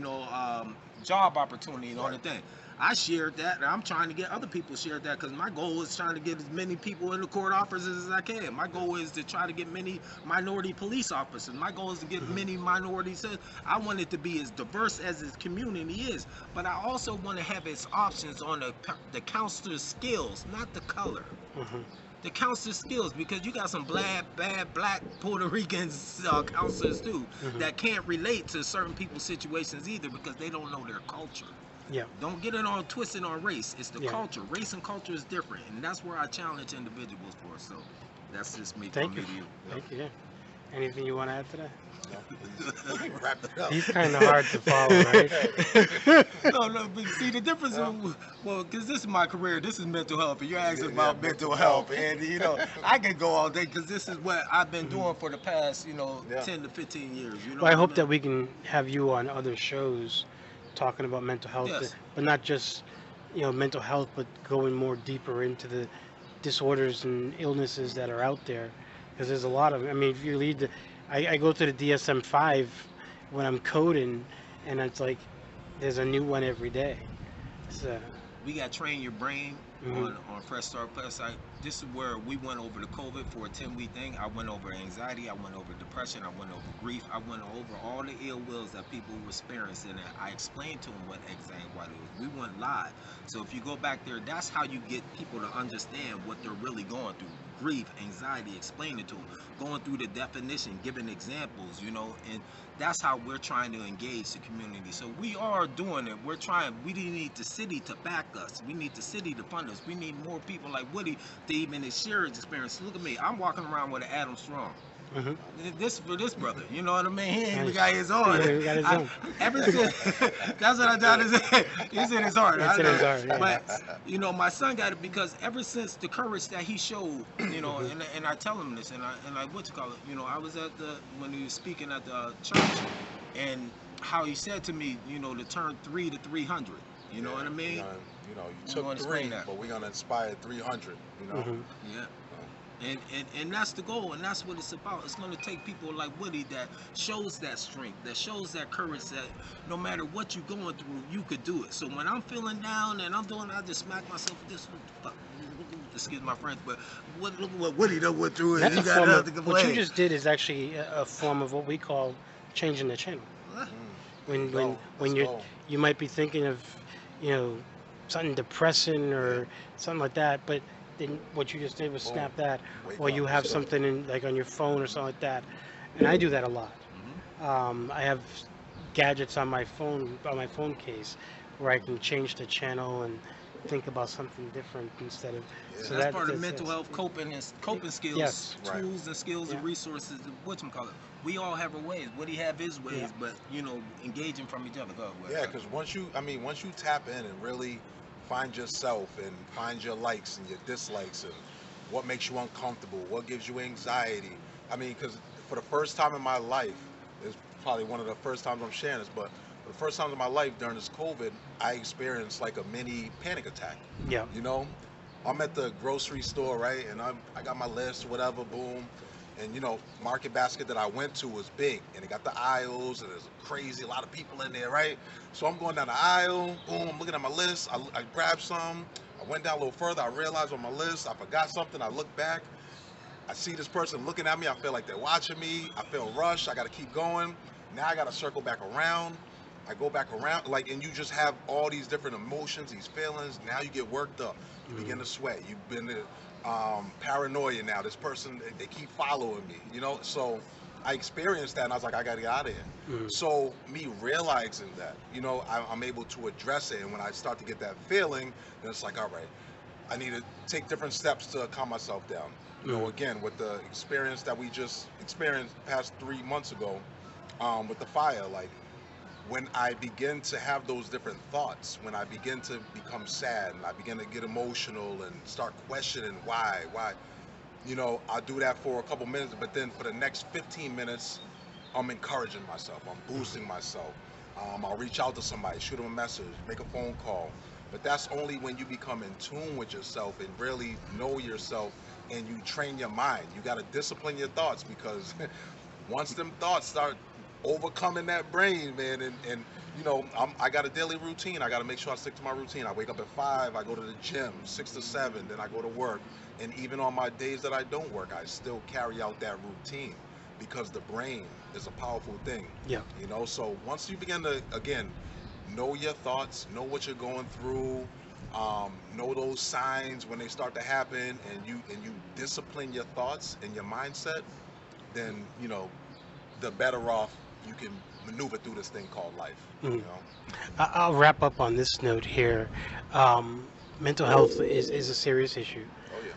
job opportunity on the thing. I shared that, and I'm trying to get other people to share that because my goal is trying to get as many people in the court officers as I can. My goal is to try to get many minority police officers. My goal is to get many minorities. I want it to be as diverse as its community is, but I also want to have its options on the counselor's skills, not the color. Hmm. The counselor skills, because you got some bad black Puerto Rican counselors too Hmm. that can't relate to certain people's situations either because they don't know their culture. Yeah. Don't get it all twisted on race. It's the Yeah. culture. Race and culture is different, and that's where I challenge individuals for. So that's just me Thank from you. me to you. Thank you. Yeah. Anything you want to add to that? No, please. Wrap it up. He's kind of hard to follow, right? No, but see the difference. Well, because this is my career. This is mental health, and you're asking Yeah, about mental mental health, health. and I can go all day because this is what I've been Mhm. doing for the past, Yeah. 10 to 15 years. You know Well, I what I hope mean? that we can have you on other shows talking about mental health, Yes. but not just, mental health, but going more deeper into the disorders and illnesses that are out there. Because there's a lot of, I mean, if you lead I go to the DSM-5 when I'm coding, and it's like there's a new one every day. So, We got Train Your Brain mhm. on Fresh Start Plus. This is where we went over the COVID for a 10-week thing. I went over anxiety, I went over depression, I went over grief, I went over all the ill wills that people were experiencing, and I explained to them what anxiety and what it was. We went live. So if you go back there, that's how you get people to understand what they're really going through. Grief, anxiety, explain it to them, going through the definition, giving examples, and that's how we're trying to engage the community. So we are doing it. We need the city to back us. We need the city to fund us. We need more people like Woody to even share his experience. Look at me. I'm walking around with an Adam Strong. Mhm. This for this brother, you know what I mean? He ain't even Nice. got his own. Yeah, he got his own. Ever since, that's what I try to say. It's in his heart. It's I in know. his heart, yeah. But my son got it because ever since the courage that he showed, Mhm. and I tell him this, and I what you call it, I was at when he was speaking at the church, and how he said to me, to turn 3 to 300. You know what I mean? You You took wanna explain 3, that? but we're gonna inspire 300. Mhm. Yeah. And that's the goal, and that's what it's about. It's going to take people like Woody that shows that strength, that shows that courage, that no matter what you're going through, you could do it. So when I'm feeling down and I just smack myself with this. Fuck, excuse my French, but look at what Woody done went through, and That's he a got form of nothing to what you complain. just did is actually a form of what we call changing the channel. There When you when go. when Let's you go. you might be thinking of, you know, something depressing or something like that, but then what you just did was Boom. snap that, Wake or up. you Let's have go. something in like on your phone or something like that, and I do that a lot. I have gadgets on my phone case, where I can change the channel and think about something different instead of. Yeah. So That's part of mental that's health coping and coping skills, yes, Right. tools and skills yeah, and resources. Whatchamacallit. We all have our ways. Woody have his yeah, ways, but engaging from each other. Go Yeah, ahead. because once you tap in and really find yourself and find your likes and your dislikes and what makes you uncomfortable, what gives you anxiety. I mean, because for the first time in my life, it's probably one of the first times I'm sharing this, but for the first time in my life during this COVID, I experienced like a mini panic attack. yeah. You know, I'm at the grocery store, right, and I got my list, whatever, boom. And Market Basket that I went to was big, and it got the aisles, and there's a lot of people in there, right? So I'm going down the aisle, boom, I'm looking at my list. I grabbed some. I went down a little further. I realized on my list I forgot something. I look back. I see this person looking at me. I feel like they're watching me. I feel rushed. I got to keep going. Now I got to circle back around. I go back around, like, and you just have all these different emotions, these feelings. Now you get worked up. You begin to sweat. You've been to paranoia now. This person, they keep following me, So I experienced that, and I was like, I got to get out of here. Mm, So me realizing that, I'm able to address it. And when I start to get that feeling, then it's like, all right, I need to take different steps to calm myself down. mm, Again, with the experience that we just experienced past 3 months ago, with the fire, like when I begin to have those different thoughts, when I begin to become sad and I begin to get emotional and start questioning why, I'll do that for a couple minutes, but then for the next 15 minutes, I'm encouraging myself, I'm boosting myself. I'll reach out to somebody, shoot them a message, make a phone call. But that's only when you become in tune with yourself and really know yourself and you train your mind. You got to discipline your thoughts because once them thoughts start overcoming that brain, man, and I got a daily routine. I got to make sure I stick to my routine. I wake up at 5, I go to the gym 6 to 7, then I go to work. And even on my days that I don't work, I still carry out that routine because the brain is a powerful thing. yeah. So once you begin to, again, know your thoughts, know what you're going through, know those signs when they start to happen, and you discipline your thoughts and your mindset, then the better off you can maneuver through this thing called life. Mm. I'll wrap up on this note here. Um, Mental health is a serious issue. Oh yeah.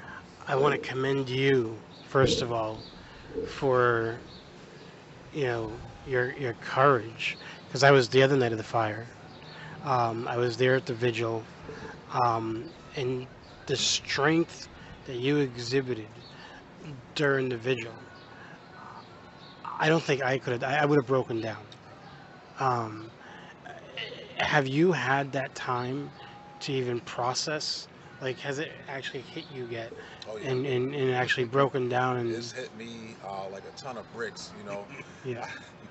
I want to commend you, first of all, for your courage, because I was the other night of the fire. I was there at the vigil, and the strength that you exhibited during the vigil, I don't think I could have. I would have broken down. Um, have you had that time to even process? Like, has it actually hit you yet, Oh yeah. and actually broken down It's and hit me like a ton of bricks. yeah.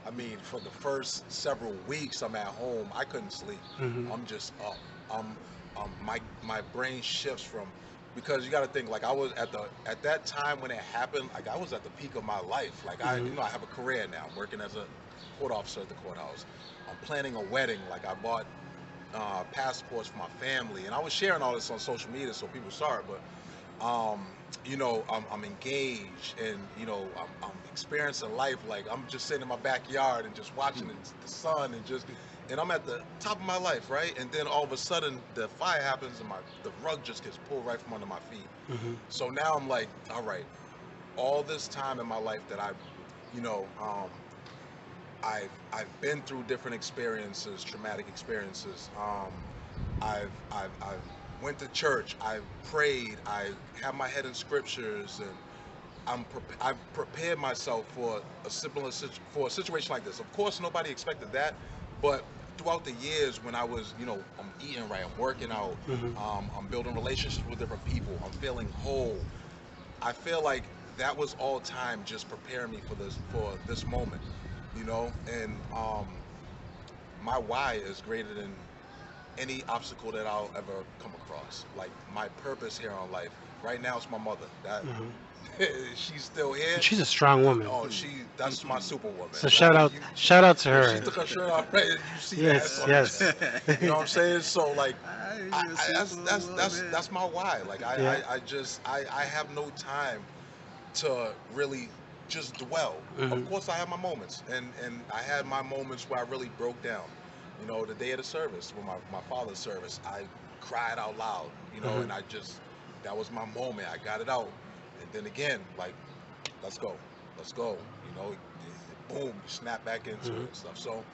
I mean, for the first several weeks I'm at home, I couldn't sleep. Hmm. I'm just up. I'm, my brain shifts from, because you got to think, like, I was at that time when it happened, like I was at the peak of my life. Like Hmm. I have a career now, working as a court officer at the courthouse. I'm planning a wedding. Like I bought passports for my family, and I was sharing all this on social media so people saw it. But I'm engaged, and I'm experiencing life. Like I'm just sitting in my backyard and just watching the sun, and I'm at the top of my life, right? And then all of a sudden the fire happens, and the rug just gets pulled right from under my feet. Hmm. So now I'm like, all right, all this time in my life that you know, um, I've been through different experiences, traumatic experiences. I've went to church. I've prayed. I have my head in scriptures, and I've prepared myself for for a situation like this. Of course, nobody expected that, but throughout the years when I was, I'm eating right, I'm working out, Hmm. I'm building relationships with different people, I'm feeling whole. I feel like that was all time just preparing me for this moment, and my why is greater than any obstacle that I'll ever come across. Like my purpose here on life. Right now, it's my mother. That Hmm. she's still here. She's a strong woman. Oh, that's my superwoman. So Like, shout out to if she her. took her shirt off, right, you see the Yes, S on her yes. chest. You know what I'm saying? So like, I, that's my why. Like Yeah. I have no time to really just dwell. Of course, I have my moments, and I had my moments where I really broke down. You know, the day of the service, when my father's service, I cried out loud. You know, and I just, that was my moment. I got it out, and then again, like, let's go, let's go. You know, boom, you snap back into it and stuff. So,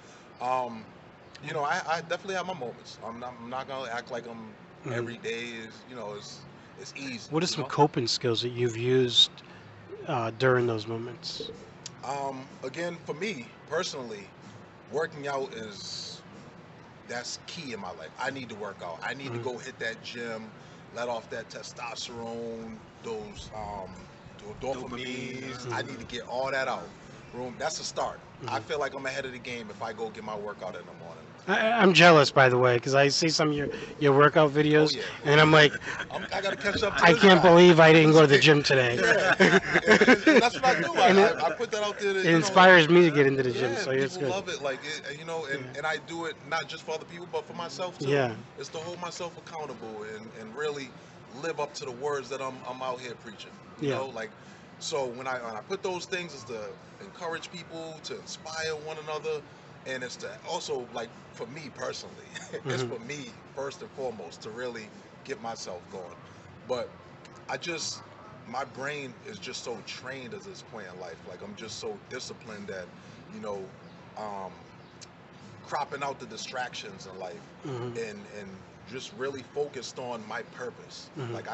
you know, I definitely have my moments. I'm not gonna act like I'm every day is, you know, it's easy. What are you some know? coping skills that you've used during those moments? Again, for me personally, working out that's key in my life. I need to work out. I need to go hit that gym, let off that testosterone, those dopamines. I need to get all that out. That's a start. I feel like I'm ahead of the game if I go get my workout in the morning. I'm jealous, by the way, because I see some of your workout videos, yeah. and I'm like, I gotta catch up to I this can't guy. believe I didn't go to the gym today. Yeah. And that's what I do. I put that out there. It inspires me to get into the gym, Yeah, so it's people good. love it. Like, you know, and I do it not just for other people, but for myself too. Yeah. It's to hold myself accountable and really live up to the words that I'm out here preaching. You know, like, so when I put those things, is to encourage people, to inspire one another, and it's to also, like, for me personally, it's for me first and foremost to really get myself going. But my brain is just so trained at this point in life. Like, I'm just so disciplined that, you know, cropping out the distractions in life and just really focused on my purpose. Like,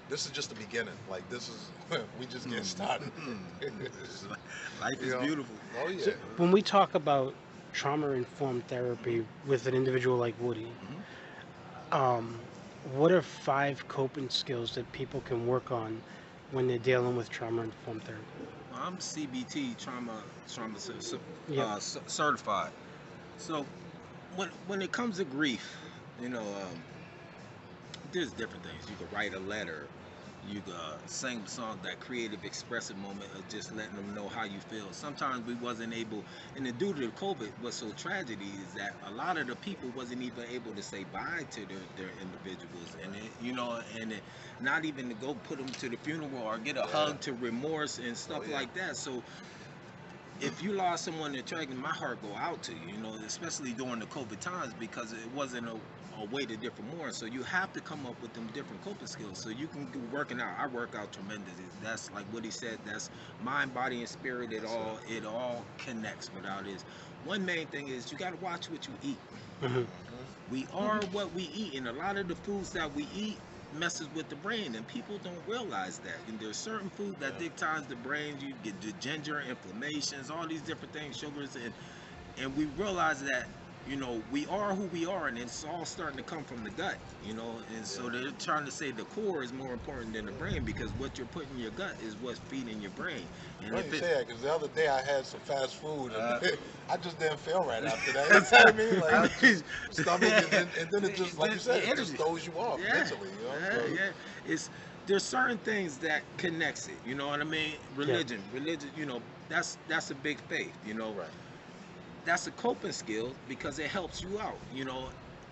this is just the beginning. Like, this is, we just getting started. Life is beautiful. Oh, yeah. So when we talk about trauma-informed therapy with an individual like Woody, what are 5 coping skills that people can work on when they're dealing with trauma-informed therapy? Well, I'm CBT certified. So when it comes to grief, you know, there's different things. You could write a letter. You could sing a song, that creative, expressive moment of just letting them know how you feel. Sometimes we wasn't able, and then due to COVID, what's so tragedy is that a lot of the people wasn't even able to say bye to their individuals, and you know, and not even to go put them to the funeral or get a hug to remorse and stuff like that. So if you lost someone that tragedy, my heart go out to you, you know, especially during the COVID times, because it wasn't a way to different more. So you have to come up with them different coping skills. So you can do working out. I work out tremendously. That's like what he said. That's mind, body, and spirit. It all connects. Without is one main thing is you got to watch what you eat. We are what we eat, and a lot of the foods that we eat messes with the brain, and people don't realize that. And there's certain food that dictates the brain. You get the ginger, inflammations, all these different things, sugars, and we realize that, you know, we are who we are, and it's all starting to come from the gut, you know. And so they're trying to say the core is more important than the brain, because what you're putting in your gut is what's feeding your brain. And Well, if you it, say that because the other day I had some fast food and I just didn't feel right after that. You know what I mean? Like, I just stomach, and then it just, like you said, it just throws you off mentally. You know? It's there's certain things that connects it. You know what I mean? Religion, you know, that's a big faith. You know, Right. That's a coping skill because it helps you out. You know,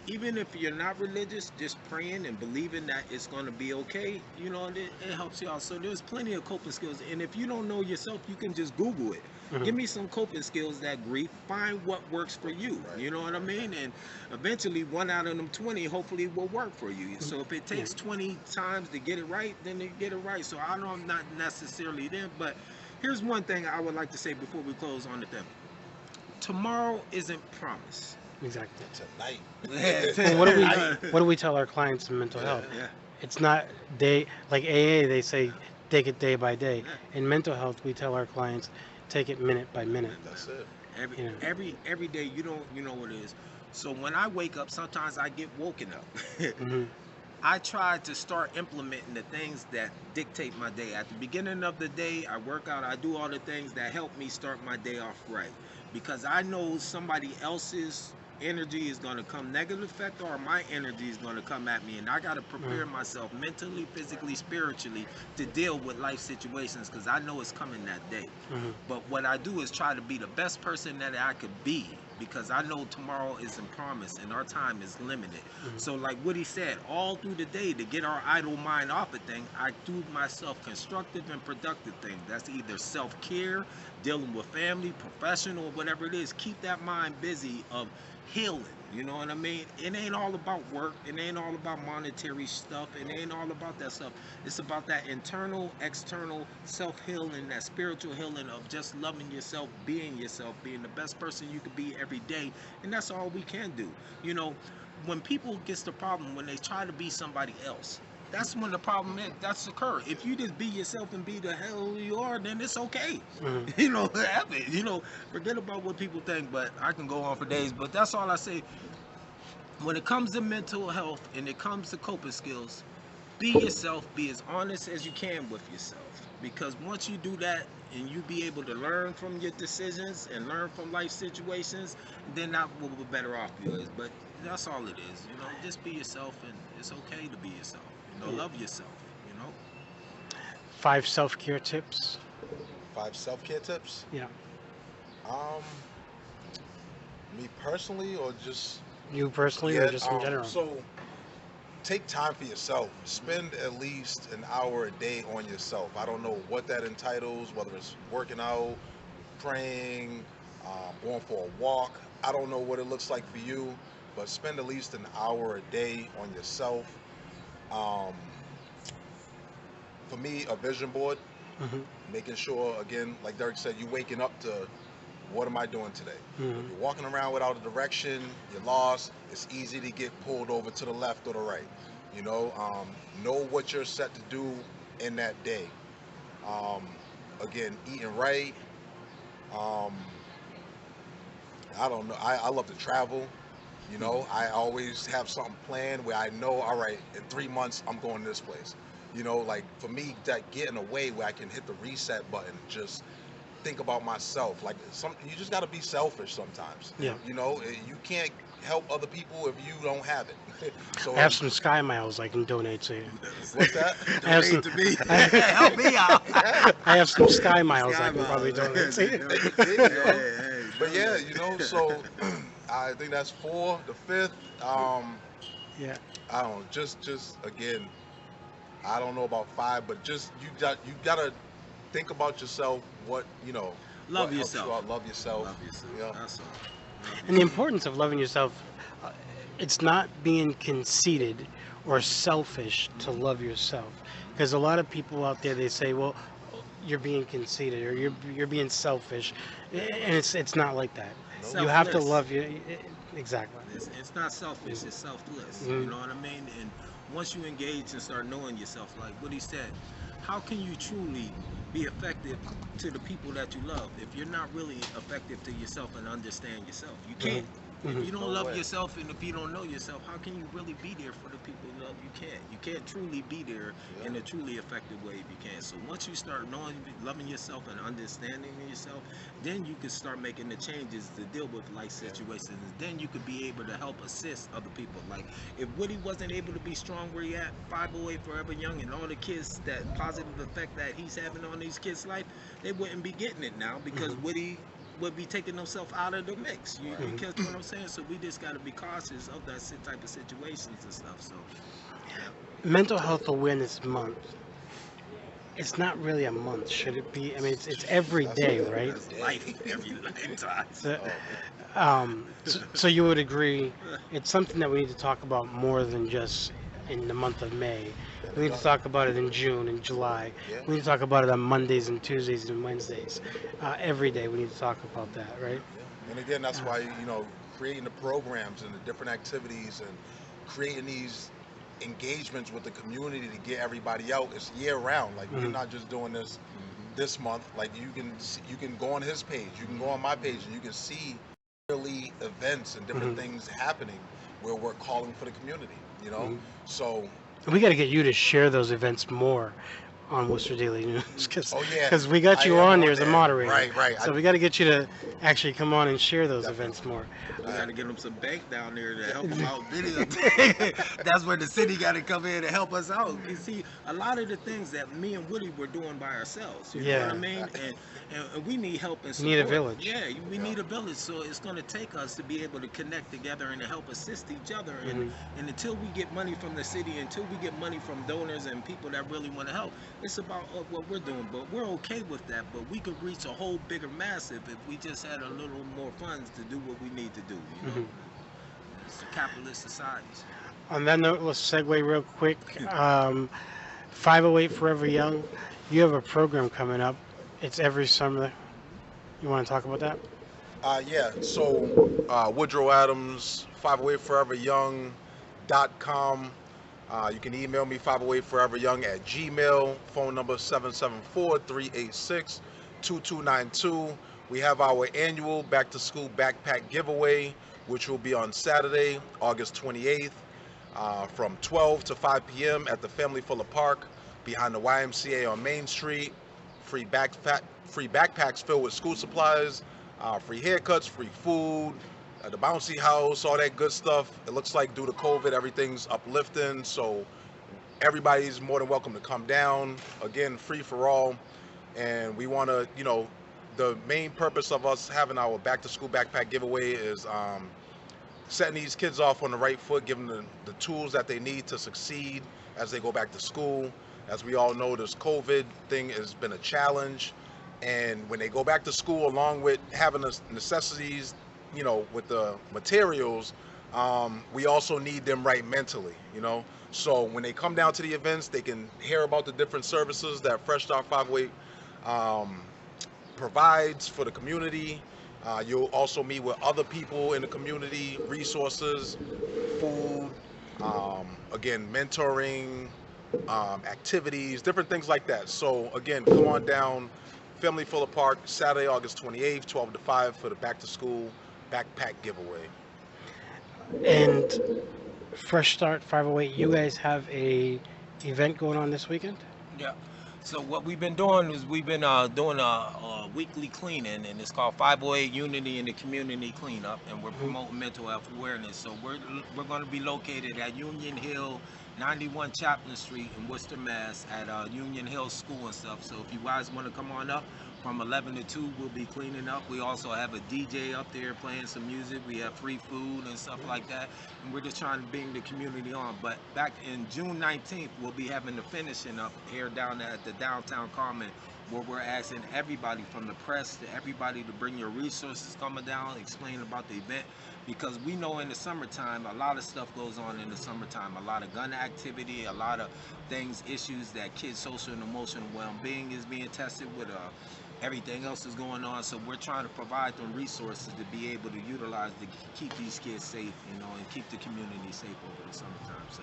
even if you're not religious, just praying and believing that it's going to be okay, you know, it helps you out. So there's plenty of coping skills. And if you don't know yourself, you can just Google it. Give me some coping skills that grief, find what works for you. Right. You know what I mean? And eventually 1 out of them 20 hopefully will work for you. So if it takes 20 times to get it right, then you get it right. So I know I'm not necessarily there, but here's one thing I would like to say before we close on the thing. Tomorrow isn't promised. Exactly. Tonight. Well, what do we tell our clients in mental health? It's not like AA, they say take it day by day. In mental health, we tell our clients take it minute by minute. That's it. Every day, you know what it is. So when I wake up, sometimes I get woken up. I try to start implementing the things that dictate my day. At the beginning of the day, I work out, I do all the things that help me start my day off right. Because I know somebody else's energy is going to come negative effect, or my energy is going to come at me, and I got to prepare myself mentally, physically, spiritually to deal with life situations, because I know it's coming that day. But what I do is try to be the best person that I could be because I know tomorrow isn't promised and our time is limited. Mhm. So like what he said, all through the day to get our idle mind off of thing, I do myself constructive and productive things. That's either self-care, dealing with family, professional, whatever it is. Keep that mind busy of healing. You know what I mean? It ain't all about work. It ain't all about monetary stuff. It ain't all about that stuff. It's about that internal, external self-healing, that spiritual healing of just loving yourself, being the best person you could be every day. And that's all we can do. You know, when people gets the problem, when they try to be somebody else, that's when the problem is. That's occur. If you just be yourself and be the hell you are, then it's okay. Mhm. You know, have it. You know, forget about what people think. But I can go on for days. But that's all I say. When it comes to mental health and it comes to coping skills, be yourself. Be as honest as you can with yourself. Because once you do that and you be able to learn from your decisions and learn from life situations, then that will be better off you is. But that's all it is. You know, just be yourself, and it's okay to be yourself. You know, love yourself. You know. 5 self-care tips. 5 self-care tips. Yeah. Um, Me personally, or just You personally or just in general? so take time for yourself. Spend at least an hour a day on yourself. I don't know what that entitles, whether it's working out, praying, going for a walk. I don't know what it looks like for you, but spend at least an hour a day on yourself. Um, for me, a vision board, Mhm. making sure, again, like Derrick said, you waking up to what am I doing today? Mhm. If you're walking around without a direction, you're lost. It's easy to get pulled over to the left or the right. Know what you're set to do in that day. Um, Again, eating right. Um, I don't know. I love to travel. I always have something planned where I know, all right, in 3 months I'm going to this place. Like for me, that getting away where I can hit the reset button, just think about myself. Like you just got to be selfish sometimes. Yeah. You can't help other people if you don't have it. So I have some Sky Miles I can donate to you. what's that? I have some, Donate to me. I, Help me out. Yeah, I have some Sky Miles Sky I can probably Miles. donate to you. there you go. Hey, But yeah, donate. so I think that's 4. The 5th, Yeah. I don't know, just again, I don't know about 5, but just you gotta think about yourself. What Love helps you yourself. out. Love yourself. Love yourself. Yeah. That's all. Love And the yourself. importance of loving yourself, uh, it's not being conceited or selfish to love yourself. Because a lot of people out there, they say, well, you're being conceited or you're being selfish. And it's not like that. No. You have to Selfless. love you. Exactly. It's not selfish, it's selfless. You Mhm. know what I mean? And once you engage and start knowing yourself, like what he said, how can you truly be effective to the people that you love if you're not really effective to yourself and understand yourself? You can't. If Mhm. you don't No love way. yourself and if you don't know yourself, how can you really be there for the people you love? You can't. You can't truly be there in Yeah. a truly effective way if you can. So once you start knowing, loving yourself and understanding yourself, then you can start making the changes to deal with life situations. And then you could be able to help assist other people. Like if Woody wasn't able to be strong where he at, 508 Forever Young, and all the kids, that positive effect that he's having on these kids' life, they wouldn't be getting it now because Mhm. Woody would be taking himself out of the mix. You Right. Mhm. catch what I'm saying? So we just got to be cautious of that type of situations and stuff. So yeah, Mental Health Awareness Month. It's not really a month, should it be? I mean, it's every That's day, every right? that's day. life every lifetime. So, Oh man. so you would agree it's something that we need to talk about more than just in the month of May. We need to talk about it in June and July. Yeah. We need to talk about it on Mondays and Tuesdays and Wednesdays. Every day we need to talk about that, right? Yeah. And again, that's why creating the programs and the different activities and creating these engagements with the community to get everybody out. It's year round. Like we're Mhm. not just doing this month. Like you can go on his page, you can go on my page, and you can see yearly events and different Mhm. things happening where we're calling for the community. Mhm. So And we got to get you to share those events more on Worcester Daily News Oh yeah, because we got I you am on there as a there. moderator. Right, right. So we got to get you to actually come on and share those Definitely. events more. We got to get them some bank down there to help them out. Videotape. That's where the city got to come in to help us out. You see, a lot of the things that me and Woody were doing by ourselves. You know what I Yeah. mean? And we need help and You support. need a village. Yeah, we need a village. So it's going to take us to be able to connect together and to help assist each other. And until we get money from the city, until we get money from donors and people that really want to help, it's about what we're doing. But we're okay with that. But we could reach a whole bigger massive if we just had a little more funds to do what we need to do. You know, it's a capitalist society. On that note, let's segue real quick. 508 Forever Young, you have a program coming up. It's every summer. You want to talk about that? Yeah. So Woodrow Adams 508foreveryoung.com. You can email me 508foreveryoung at gmail. Phone number 774-386-2292. We have our annual back to school backpack giveaway, which will be on Saturday, August 28th, from 12 to 5 p.m. at the Family Fuller Park behind the YMCA on Main Street. Free backpacks filled with school supplies, free haircuts, free food, the bouncy house, all that good stuff. It looks like due to COVID, everything's uplifting, so everybody's more than welcome to come down. Again, free for all. And we want to, the main purpose of us having our back to school backpack giveaway is setting these kids off on the right foot, giving them the tools that they need to succeed as they go back to school. As we all know, this COVID thing has been a challenge. And when they go back to school, along with having the necessities, with the materials, we also need them right mentally, So when they come down to the events, they can hear about the different services that Fresh Start 508 provides for the community. You'll also meet with other people in the community, resources, food, again, mentoring, activities, different things like that. So again, come on down, Family Fuller Park, Saturday, August 28th, 12 to 5 for the back to school backpack giveaway. And Fresh Start 508, you guys have a event going on this weekend? Yeah. So what we've been doing is we've been doing a weekly cleaning, and it's called 508 Unity in the Community Cleanup, and we're promoting mental health awareness. So we're going to be located at Union Hill, 91 Chaplin Street in Worcester, Mass. At Union Hill School and stuff. So if you guys want to come on up, from 11 to 2, we'll be cleaning up. We also have a DJ up there playing some music. We have free food and stuff like that. And we're just trying to bring the community on. But back in June 19th, we'll be having the finishing up here down at the downtown Common, where we're asking everybody from the press to everybody to bring your resources coming down, explain about the event. Because we know in the summertime, a lot of stuff goes on in the summertime. A lot of gun activity, a lot of things, issues that kids' social and emotional well-being is being tested with. Everything else is going on, so we're trying to provide them resources to be able to utilize to keep these kids safe, and keep the community safe over the summertime. So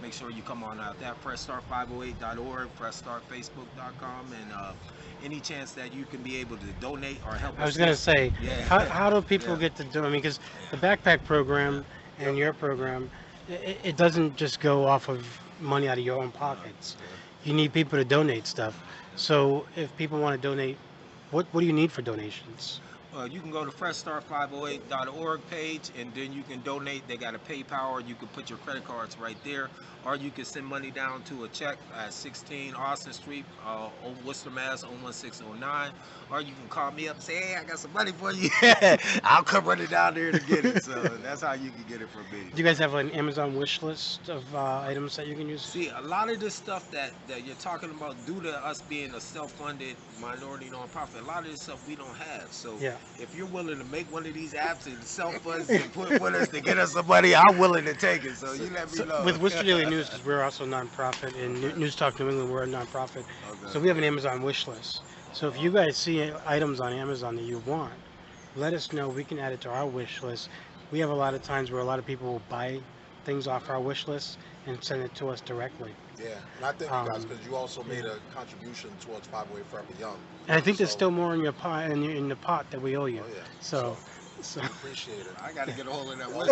make sure you come on out there, freshstart508.org, freshstartfacebook.com, and any chance that you can be able to donate or help us. I was going to say, yeah. how do people get to do it? I mean, because the backpack program and your program, it doesn't just go off of money out of your own pockets. You need people to donate stuff. So if people want to donate, what do you need for donations? You can go to freshstart508.org page, and then you can donate. They got a PayPal, or you can put your credit cards right there, or you can send money down to a check at 16 Austin Street, Worcester, Mass. 01609, or you can call me up and say, hey, I got some money for you. I'll come running down there to get it. So that's how you can get it from me. Do you guys have an Amazon wish list of items that you can use? See, a lot of this stuff that you're talking about, due to us being a self-funded minority nonprofit, a lot of this stuff we don't have. So yeah. If you're willing to make one of these apps and self-fund and put with us to get us some money, I'm willing to take it. So you let me know. With Worcester Daily News, because we're also a nonprofit, and NewsTalk New England, we're a nonprofit. Okay. So we have an Amazon wish list. So if you guys see items on Amazon that you want, let us know. We can add it to our wish list. We have a lot of times where a lot of people will buy things off our wish list and send it to us directly. Yeah, and I thank you guys because you also made a contribution towards 508 Forever Young. And I think there's still more in your pot, in the pot that we owe you. Oh, yeah. So So, Appreciate it. I got to get a hold of that Oh, wish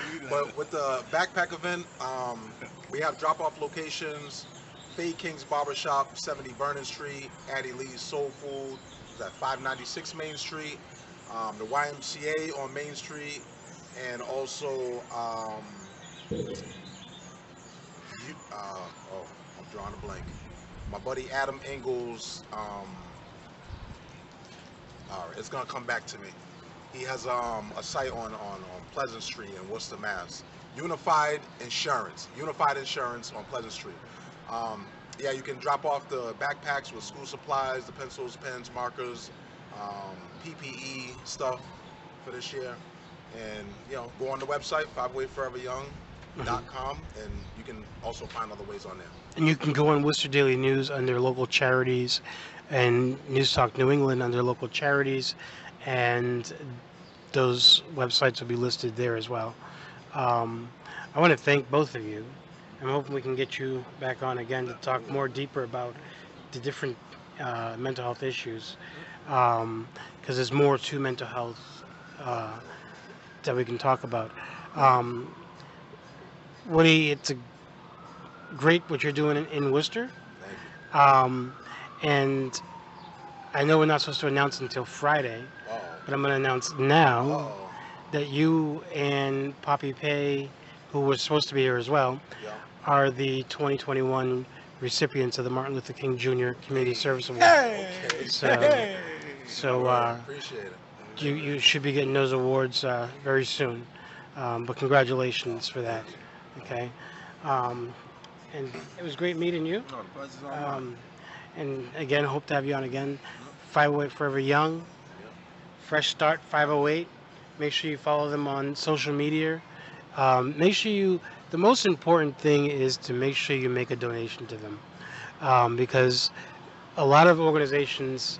list. But with the backpack event, we have drop-off locations. Fade King's Barbershop, 70 Vernon Street. Addie Lee's Soul Food is at 596 Main Street. The YMCA on Main Street, and also I'm drawing a blank. My buddy Adam Ingles. All right, it's gonna come back to me. He has a site on Pleasant Street in Worcester, Mass. Unified Insurance on Pleasant Street. Yeah, you can drop off the backpacks with school supplies, the pencils, pens, markers, PPE stuff for this year, and go on the website 5wayforeveryoung.com, and you can also find other ways on there. and you can go on Worcester Daily News under local charities, and NewsTalk New England under local charities, and those websites will be listed there as well. I want to thank both of you. I'm hoping we can get you back on again to talk more deeper about the different mental health issues, because there's more to mental health that we can talk about. Woody, it's great what you're doing in Worcester, Thank you. and I know we're not supposed to announce until Friday, Uh-oh. but I'm going to announce now Uh-oh. that you and Poppy Pay, who was supposed to be here as well, Yeah. are the 2021 recipients of the Martin Luther King Jr. Community Service Award. Okay. So Appreciate it. you should be getting those awards very soon. But congratulations for that. Okay. And it was great meeting you. No, the pleasure's all mine. And again, hope to have you on again. 508 Forever Young, Fresh Start 508. Make sure you follow them on social media. Make sure the most important thing is to make sure you make a donation to them, because a lot of organizations,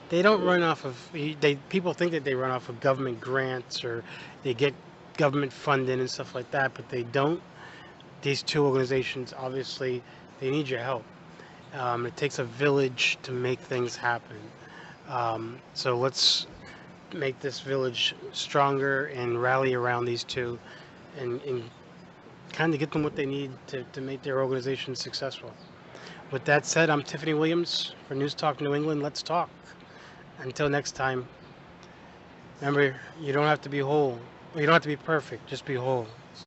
they don't run off of, people think that they run off of government grants or they get government funding and stuff like that, but they don't. These two organizations, obviously, they need your help. It takes a village to make things happen. So let's make this village stronger and rally around these two and kind of get them what they need to make their organization successful. With that said, I'm Tiffany Williams for NewsTalk New England. Let's talk. Until next time, remember, you don't have to be whole. You don't have to be perfect. Just be whole.